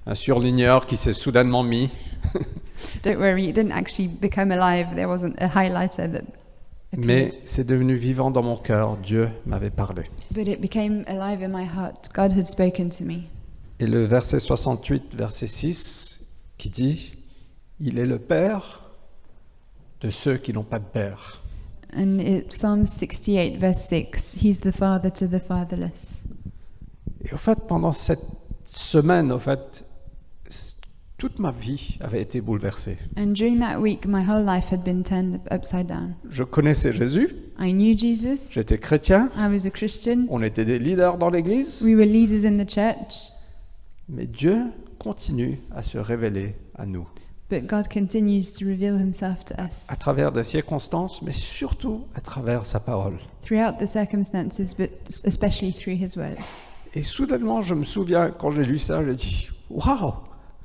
un surligneur qui s'est soudainement mis. Don't worry, it didn't actually become alive. There wasn't a highlighter that Mais appeared. c'est devenu vivant dans mon cœur, Dieu m'avait parlé. But it became alive in my heart. God had spoken to me. Et le verset 68, verset 6, qui dit « Il est le Père de ceux qui n'ont pas de père ». And Psalm 68, verse 6, He's the father to the fatherless. Et au fait, pendant cette semaine, au fait, toute ma vie avait été bouleversée. And during that week, my whole life had been turned upside down. Je connaissais Jésus, I knew Jesus. j'étais chrétien, I was a Christian. on était des leaders dans l'église, We were leaders in the church. mais Dieu continue à se révéler à nous. But God continues to reveal Himself to us À travers des circonstances, mais surtout à travers sa parole. throughout the circumstances, but especially through His word. Et soudainement, je me souviens, quand j'ai lu ça, j'ai dit « Waouh,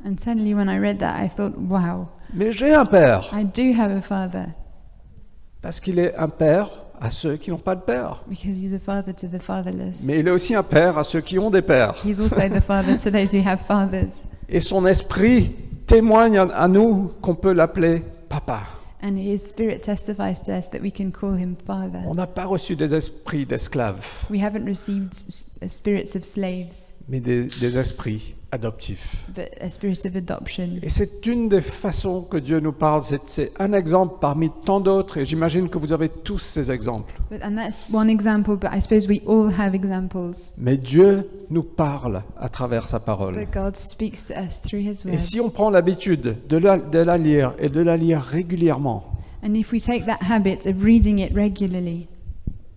And suddenly, when I read that, I thought, wow, mais j'ai un père !» I do have a father, Parce qu'il est un père à ceux qui n'ont pas de père. because He's a father to the fatherless. Mais il est aussi un père à ceux qui ont des pères. He's also the father to those who have fathers. Et son esprit témoigne à nous qu'on peut l'appeler papa. And His Spirit testifies to us that we can call Him Father. On n'a pas reçu des esprits d'esclaves, We haven't received spirits of slaves, mais des esprits adoptifs. but a spirit of adoption. Et c'est une des façons que Dieu nous parle. C'est un exemple parmi tant d'autres, et j'imagine que vous avez tous ces exemples. And that's one example, but I suppose we all have examples. Mais Dieu nous parle à travers sa parole. But God speaks to us through His Et word. si on prend l'habitude de la lire et de la lire régulièrement, And if we take that habit of reading it regularly,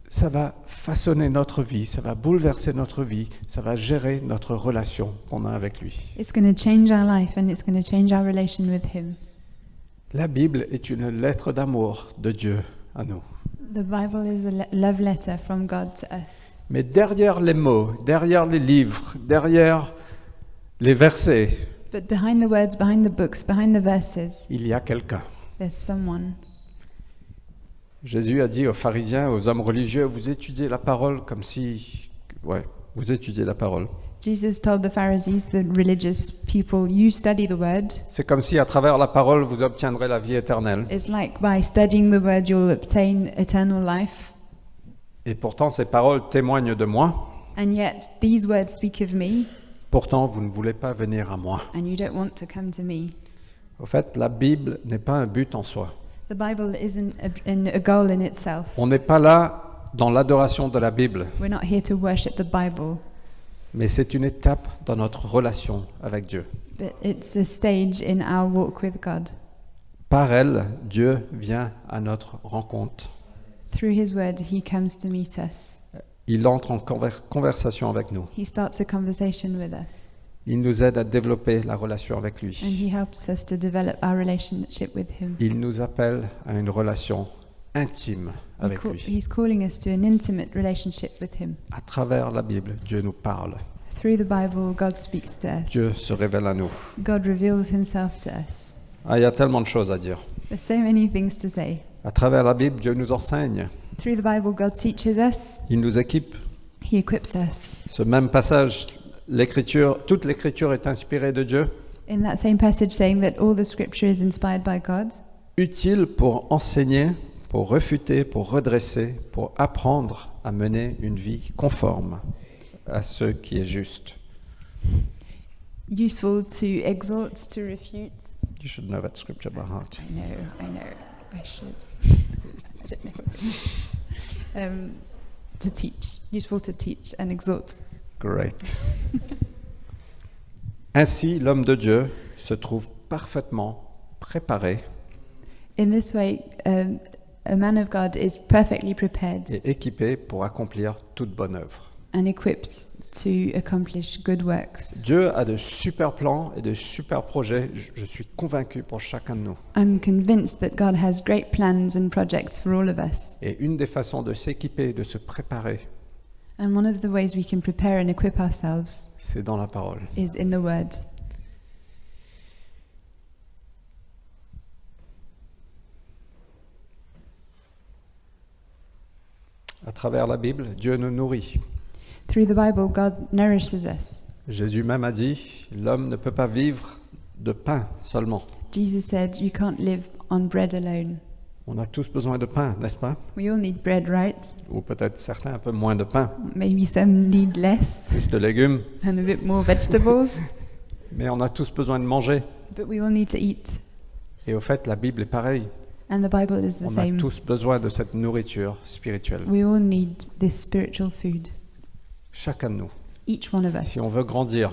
ça va façonner notre vie, ça va bouleverser notre vie, ça va gérer notre relation qu'on a avec lui. it's going to change our life and it's going to change our relation with Him. La Bible est une lettre d'amour de Dieu à nous. The Bible is a love letter from God to us. Mais derrière les mots, derrière les livres, derrière les versets, But behind the words, behind the books, behind the verses, il y a quelqu'un. there's someone. Jésus a dit aux pharisiens, aux hommes religieux, vous étudiez la parole comme si... Ouais, vous étudiez la parole. Jesus told the Pharisees, the religious people, you study the word. C'est comme si à travers la parole, vous obtiendrez la vie éternelle. It's like by studying the word you'll obtain eternal life. Et pourtant, ces paroles témoignent de moi. And yet these words speak of me, Pourtant, vous ne voulez pas venir à moi. and you don't want to come to me. Au fait, la Bible n'est pas un but en soi. The Bible isn't a goal in itself. On n'est pas là dans l'adoration de la Bible, We're not here to worship the Bible, mais c'est une étape dans notre relation avec Dieu. but it's a stage in our walk with God. Par elle, Dieu vient à notre rencontre. Through His word, He comes to meet us. Il entre en conversation avec nous. He starts a conversation with us, Il nous aide à développer la relation avec and lui. He helps us to develop our relationship with Him. Il nous appelle à une relation intime avec lui. He's calling us to an intimate relationship with Him. À travers la Bible, Dieu nous parle. Through the Bible, God speaks to us. Dieu se révèle à nous. God reveals Himself to us. Ah, il y a tellement de choses à dire. There's so many things to say. À travers la Bible, Dieu nous enseigne. Through the Bible, God teaches us. Il nous équipe. He equips us. Ce même passage, toute l'écriture est inspirée de Dieu, In that same passage saying that all the scripture is inspired by God, utile pour enseigner, pour refuter, pour redresser, pour apprendre à mener une vie conforme à ce qui est juste. useful to exhort, to refute. You should know that scripture by heart. I know, I should. I don't know. To teach, useful to teach and exhort. Great. Ainsi, l'homme de Dieu se trouve parfaitement préparé In this way, a man of God is perfectly prepared et équipé pour accomplir toute bonne œuvre. and equipped to accomplish good works. Dieu a de super plans et de super projets, je suis convaincu, pour chacun de nous. I'm convinced that God has great plans and projects for all of us. Et une des façons de s'équiper, de se préparer, And one of the ways we can prepare and equip ourselves c'est dans la parole. is in the Word. À travers la Bible, Dieu nous nourrit. Through the Bible, God nourishes us. Jésus même a dit, l'homme ne peut pas vivre de pain seulement. Jesus said, you can't live on bread alone. On a tous besoin de pain, n'est-ce pas? We all need bread, right? Ou peut-être certains un peu moins de pain, Maybe some need less plus de légumes. and a bit more vegetables, Mais on a tous besoin de manger. but we all need to eat. Et au fait, la Bible est pareille. And the Bible is the On a same. tous besoin de cette nourriture spirituelle. We all need this spiritual food, Chacun de nous. each one of us. Si on veut grandir,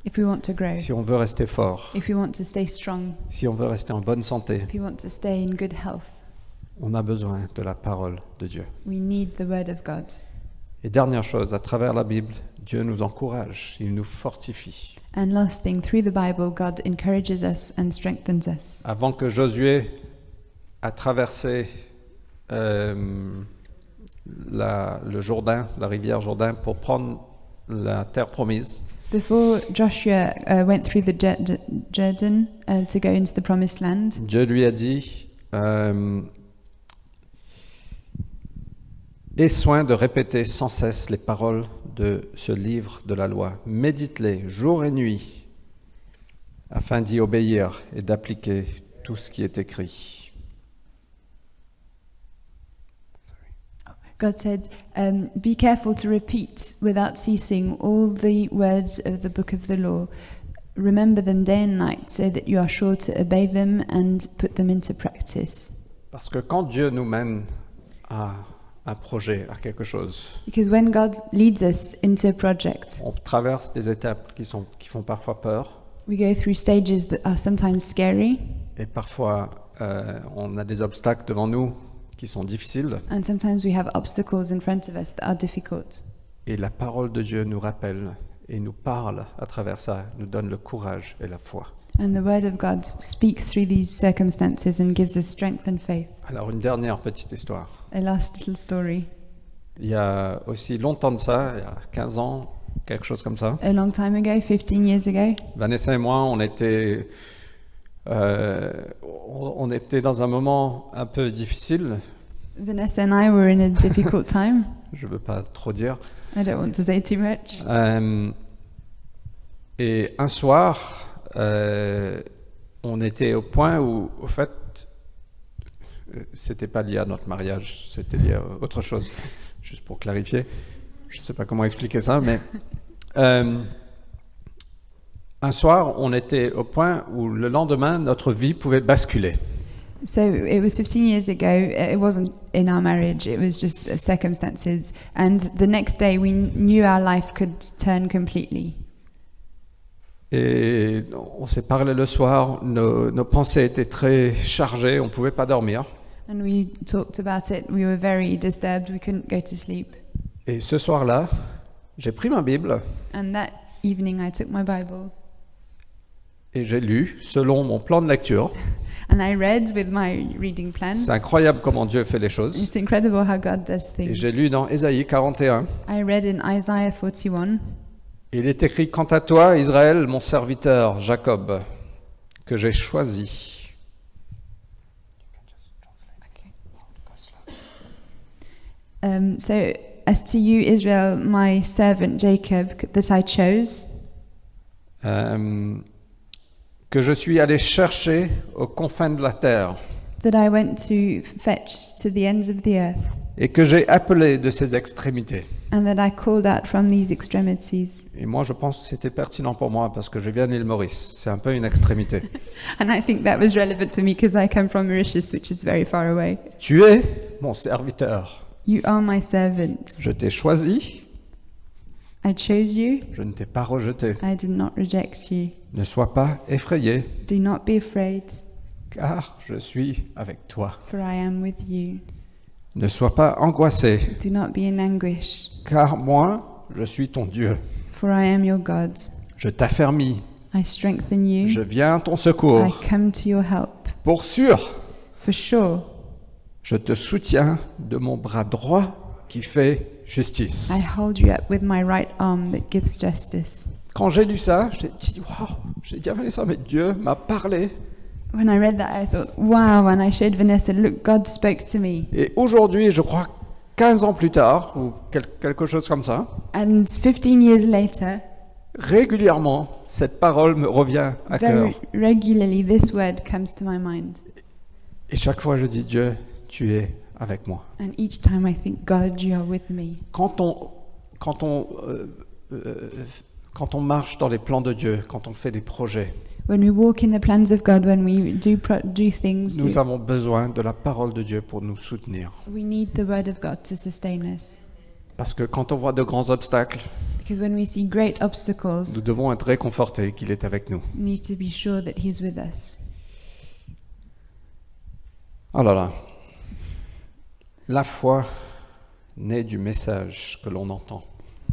If we want to grow, si on veut rester fort, if we want to stay strong, si on veut rester en bonne santé, if we want to stay in good health, on a besoin de la parole de Dieu. we need the Word of God. Et dernière chose, à travers la Bible, Dieu nous encourage, il nous fortifie. And last thing, through the Bible, God encourages us and strengthens us. Avant que Josué a traversé le Jourdain, la rivière Jourdain, pour prendre la terre promise, Before Joshua went through the Jordan to go into the promised land, Dieu lui a dit aie soin de répéter sans cesse les paroles de ce livre de la loi. Médite-les jour et nuit afin d'y obéir et d'appliquer tout ce qui est écrit. God said, be careful to repeat without ceasing all the words of the book of the law. Remember them day and night so that you are sure to obey them and put them into practice. Parce que quand Dieu nous mène à un projet, à quelque chose, Because when God leads us into a project, on traverse des étapes qui font parfois peur we go through stages that are sometimes scary, et parfois on a des obstacles devant nous qui sont difficiles. and sometimes we have obstacles in front of us that are difficult. Et la parole de Dieu nous rappelle et nous parle à travers ça, nous donne le courage et la foi. And the Word of God speaks through these circumstances and gives us strength and faith. Alors une dernière petite histoire. A last little story. Il y a aussi longtemps de ça, il y a 15 ans, quelque chose comme ça. a long time ago, 15 years ago. Vanessa et moi, on était dans un moment un peu difficile. Vanessa and I were in a difficult time. Je ne veux pas trop dire. I don't want to say too much. Et un soir, on était au point où, au fait, c'était pas lié à notre mariage, c'était lié à autre chose. Juste pour clarifier, je ne sais pas comment expliquer ça, mais un soir, on était au point où le lendemain, notre vie pouvait basculer. So it was 15 years ago. It wasn't in our marriage. It was just circumstances. And the next day, we knew our life could turn completely. Et on s'est parlé le soir. Nos pensées étaient très chargées. On ne pouvait pas dormir. And we talked about it. We were very disturbed. We couldn't go to sleep. Et ce soir-là, j'ai pris ma Bible And that evening, I took my Bible et j'ai lu selon mon plan de lecture. and I read with my reading plan. C'est incroyable comment Dieu fait les choses. It's incredible how God does Et things. j'ai lu dans Ésaïe 41. I read in Isaiah 41. Il est écrit: quant à toi, Israël, mon serviteur, Jacob, que j'ai choisi. So, as to you, Israel, my servant Jacob, that I chose, Que je suis allé chercher aux confins de la terre that I went to fetch to the ends of the earth, et que j'ai appelé de ses extrémités. and that I called out from these extremities. Et moi, je pense que c'était pertinent pour moi parce que je viens d'île Maurice. C'est un peu une extrémité. And I think that was relevant for me because I come from Mauritius, which is very far away. Tu es mon serviteur. You are my servant. Je t'ai choisi. I chose you. Je ne t'ai pas rejeté. I did not reject you. Ne sois pas effrayé, Do not be afraid, car je suis avec toi. for I am with you. Ne sois pas angoissé, Do not be in anguish, car moi, je suis ton Dieu. for I am your God. Je t'affermis. I strengthen you. Je viens à ton I secours. come to your help. Pour sûr, For sure, je te soutiens de mon bras droit qui fait justice. I hold you up with my right arm that gives justice. Quand j'ai lu ça, j'ai dit waouh, j'ai dit à Vanessa, mais Dieu m'a parlé. When I read that, I thought, wow, and I showed Vanessa, look, God spoke to me. Et aujourd'hui, je crois 15 ans plus tard, ou quelque chose comme ça, And 15 years later, régulièrement, cette parole me revient à cœur. very regularly, this word comes to my mind. Et chaque fois, je dis, Dieu, tu es avec moi. And each time I think, God, you are with me. Quand on marche dans les plans de Dieu, quand on fait des projets, When we walk in the plans of God, when we do things, nous avons besoin de la parole de Dieu pour nous soutenir. we need the word of God to sustain us. Parce que quand on voit de grands obstacles, Because when we see great obstacles, nous devons être réconfortés qu'il est avec nous. we need to be sure that He's with us. Oh là là. La foi naît du message que l'on entend.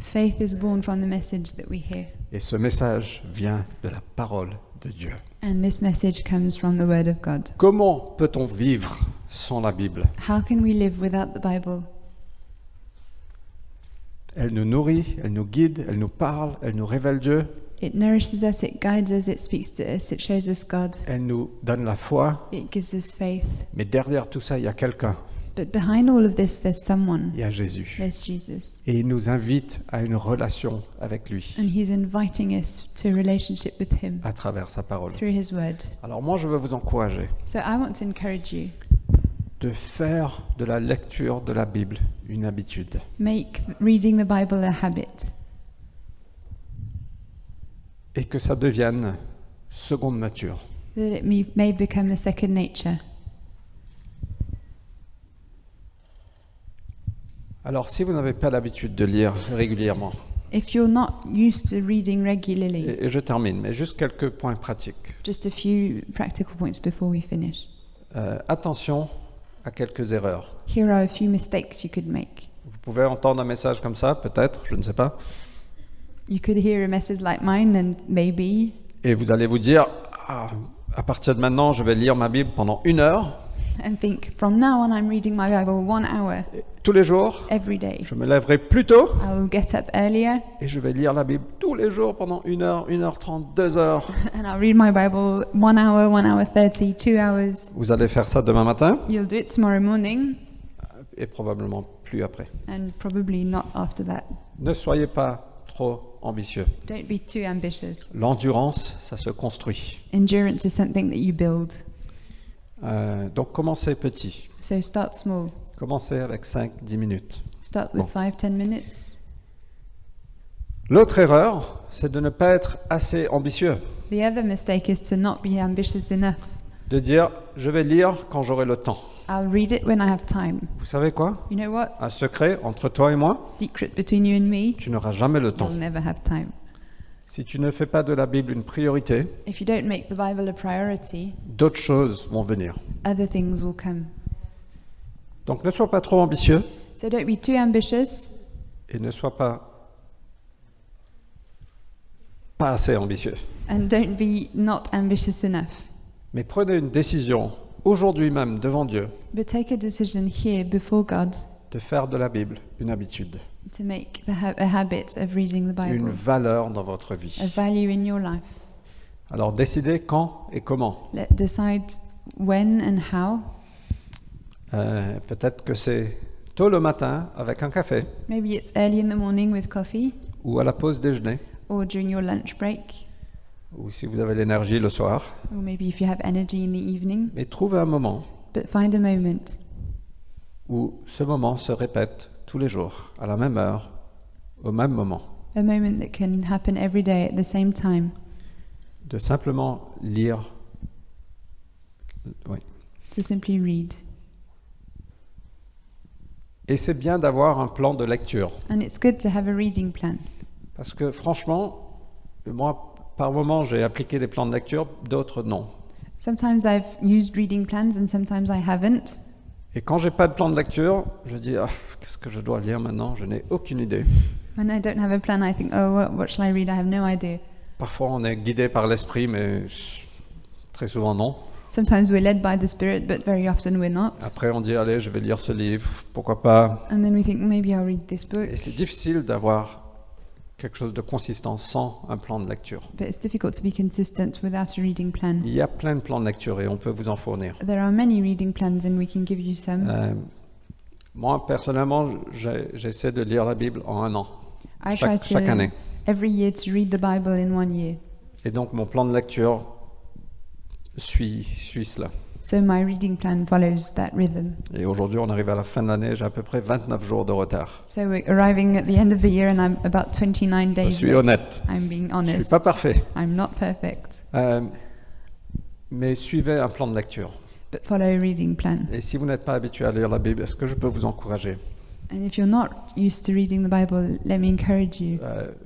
Faith is born from the message that we hear. Et ce message vient de la parole de Dieu. And this message comes from the word of God. Comment peut-on vivre sans la Bible? How can we live without the Bible? Elle nous nourrit, elle nous guide, elle nous parle, elle nous révèle Dieu. It nourishes us, it guides us, it speaks to us, it shows us God, Elle nous donne la foi. it gives us faith. Mais derrière tout ça, il y a quelqu'un. But behind all of this, there's someone. Il y a Jésus. There's Jesus. Et il nous invite à une relation avec lui And He's inviting us to a relationship with Him à travers sa parole. through His word. Alors moi, je veux vous encourager So I want to encourage you, de faire de la lecture de la Bible une habitude. make reading the Bible a habit. Et que ça devienne seconde nature. That it may become a second nature. Alors si vous n'avez pas l'habitude de lire régulièrement, If you're not used to reading regularly, et je termine, mais juste quelques points pratiques. just a few practical points before we finish. Attention à quelques erreurs. Here are a few mistakes you could make. Vous pouvez entendre un message comme ça, peut-être, je ne sais pas, You could hear a message like mine and maybe, et vous allez vous dire, ah, à partir de maintenant, je vais lire ma Bible pendant 1 heure, and think, from now on I'm reading my Bible 1 hour Tous les jours, every day. je me lèverai plus tôt I will get up earlier et je vais lire la Bible tous les jours pendant 1 heure, 1h30, 2 heures. and I'll read my Bible 1 hour, 1 hour 30, 2 hours. Vous allez faire ça demain matin You'll do it tomorrow morning et probablement plus après. and probably not after that. Ne soyez pas trop ambitieux. Don't be too ambitious. L'endurance, ça se construit. Endurance is something that you build. Donc commencez petit. So start small. Commencez avec 5-10 minutes. Start with 5-10 minutes. L'autre erreur, c'est de ne pas être assez ambitieux. The other mistake is to not be ambitious enough. De dire, je vais lire quand j'aurai le temps. I'll read it when I have time. Vous savez quoi? You know what? Un secret entre toi et moi, Secret between you and me, tu n'auras jamais le temps. you'll never have time. Si tu ne fais pas de la Bible une priorité, If you don't make the Bible a priority, d'autres choses vont venir. other things will come. Donc ne sois pas trop ambitieux So don't be too ambitious et ne sois pas assez ambitieux. and don't be not ambitious enough. Mais prenez une décision aujourd'hui même devant Dieu But take a decision here before God de faire de la Bible une habitude, to make a habit of reading the une Bible, valeur dans votre vie. a value in your life. Alors décidez quand et comment. Decide when and how. Peut-être que c'est tôt le matin avec un café Maybe it's early in the morning with coffee ou à la pause déjeuner or during your lunch break, ou si vous avez l'énergie le soir. or maybe if you have energy in the evening. Mais trouvez un moment But find a moment où ce moment se répète tous les jours, à la même heure, au même moment. that can happen every day at the same time. De simplement lire. Oui. To simply read. Et c'est bien d'avoir un plan de lecture. And it's good to have a reading plan. Parce que franchement, moi, par moment, j'ai appliqué des plans de lecture, d'autres non. Sometimes I've used reading plans and sometimes I haven't. Et quand j'ai pas de plan de lecture, je dis qu'est-ce que je dois lire maintenant? Je n'ai aucune idée. When I don't have a plan, I think, oh, what shall I read? I have no idea. Parfois, on est guidé par l'esprit, mais très souvent non. Sometimes we're led by the Spirit, but very often we're not. Après, on dit allez, je vais lire ce livre, pourquoi pas? And then we think, maybe I'll read this book. Et c'est difficile d'avoir quelque chose de consistant sans un plan de lecture. But it's difficult to be consistent without a reading plan. Il y a plein de plans de lecture et on peut vous en fournir. There are many reading plans and we can give you some. Moi, personnellement, j'essaie de lire la Bible en 1 an, I try to chaque année. every year to read the Bible in 1 year. Et donc, mon plan de lecture suit cela. So my reading plan follows that rhythm. Et aujourd'hui, on arrive à la fin de l'année, j'ai à peu près 29 jours de retard. So we're arriving at the end of the year and I'm about 29 days Je suis late. honnête. I'm being Je honest. suis pas parfait. I'm not perfect. Mais suivez un plan de lecture. But follow a reading plan. Et si vous n'êtes pas habitué à lire la Bible, est-ce que je peux vous encourager? And if you're not used to reading the Bible, let me encourage you.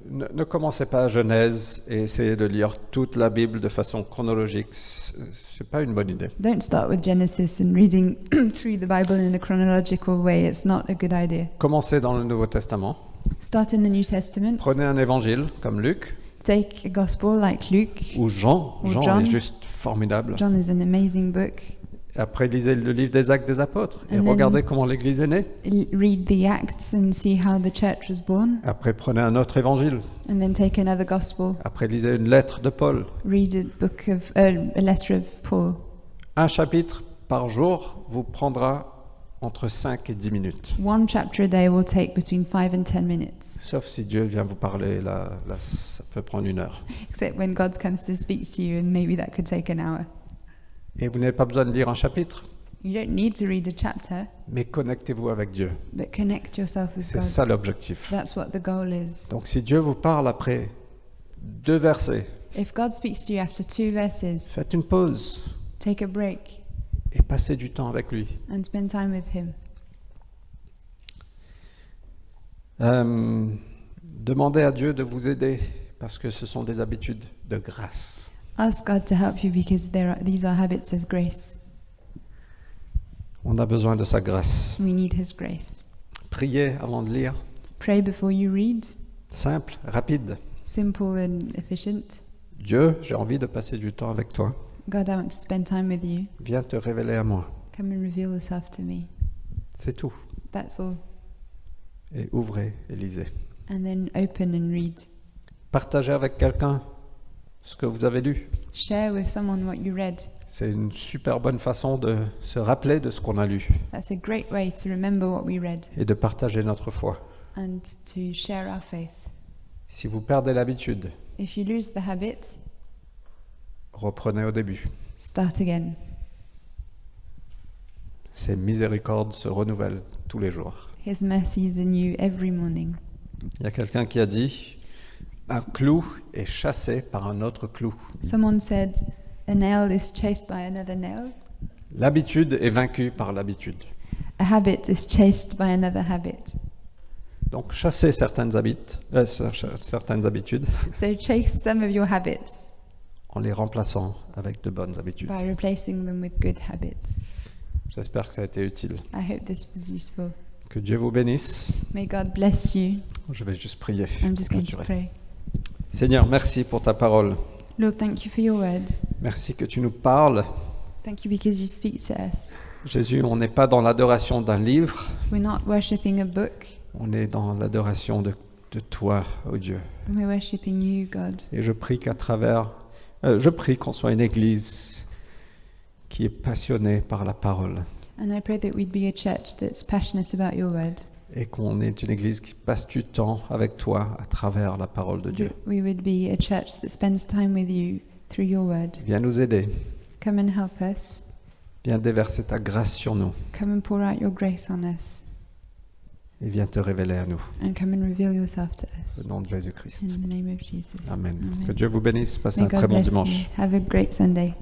Ne commencez pas à Genèse et essayez de lire toute la Bible de façon chronologique. C'est pas une bonne idée. Don't start with Genesis and reading through the Bible in a chronological way. It's not a good idea. Commencez dans le Nouveau Testament. Start in the New Testament. Prenez un évangile comme Luc Take a gospel like Luke. ou Jean. Or Jean John. est juste formidable. John is an amazing book. Et après, lisez le livre des Actes des Apôtres et And then- regardez comment l'Église est née. Read the Acts and see how the church was born. Après, prenez un autre évangile. And then take another gospel. Après, lisez une lettre de Paul. Read a letter of Paul. Un chapitre par jour vous prendra entre 5 et 10 minutes. One chapter a day will take between 5 and 10 minutes. Sauf si Dieu vient vous parler, là ça peut prendre 1 heure. Except when God comes to speak to you, and maybe that could take an hour. Et vous n'avez pas besoin de lire un chapitre, You don't need to read a chapter, mais connectez-vous avec Dieu. but connect yourself with C'est God. ça l'objectif. That's what the goal is. Donc si Dieu vous parle après 2 versets, If God speaks to you after 2 verses, faites une pause take a break et passez du temps avec lui. and spend time with Him. Demandez à Dieu de vous aider parce que ce sont des habitudes de grâce. Ask God to help you because these are habits of grace. On a besoin de sa grâce. We need His grace. Priez avant de lire. Pray before you read. Simple, rapide. Simple and efficient. Dieu, j'ai envie de passer du temps avec toi. God, I want to spend time with you. Viens te révéler à moi. Come and reveal yourself to me. C'est tout. That's all. Et ouvrez et lisez. And then open and read. Partagez avec quelqu'un ce que vous avez lu. Share with someone what you read. C'est une super bonne façon de se rappeler de ce qu'on a lu That's a great way to remember what we read et de partager notre foi. and to share our faith. Si vous perdez l'habitude, If you lose the habit, reprenez au début. start again. Ses miséricordes se renouvellent tous les jours. His mercies are new every morning. Il y a quelqu'un qui a dit « Un clou est chassé par un autre clou. Someone said, a nail is chased by another nail. L'habitude est vaincue par l'habitude. A habit is chased by another habit. » Donc chassez certaines habitudes So chase some of your habits en les remplaçant avec de bonnes habitudes. by replacing them with good habits. J'espère que ça a été utile. I hope this was useful. Que Dieu vous bénisse. May God bless you. Je vais juste prier. I'm just going to Clôturer. pray. Seigneur, merci pour ta parole. Lord, thank you for your word. Merci que tu nous parles. Thank you because you speak to us. Jésus, on n'est pas dans l'adoration d'un livre, We're not worshipping a book. on est dans l'adoration de toi, ô Dieu. We're worshipping you, God. Et je prie je prie qu'on soit une église qui est passionnée par la parole And I pray that we'd be a church that's passionate about your word. et qu'on est une église qui passe du temps avec toi à travers la parole de Dieu. That we would be a church that spends time with you through your word. Viens nous aider, Come and help us. viens déverser ta grâce sur nous Come and pour out your grace on us. et viens te révéler à nous. And come and reveal yourself to us. Au nom de Jésus-Christ. In the name of Jesus. Amen. Que Dieu vous bénisse. Passez May un très God bon bless dimanche. you. Have a great Sunday.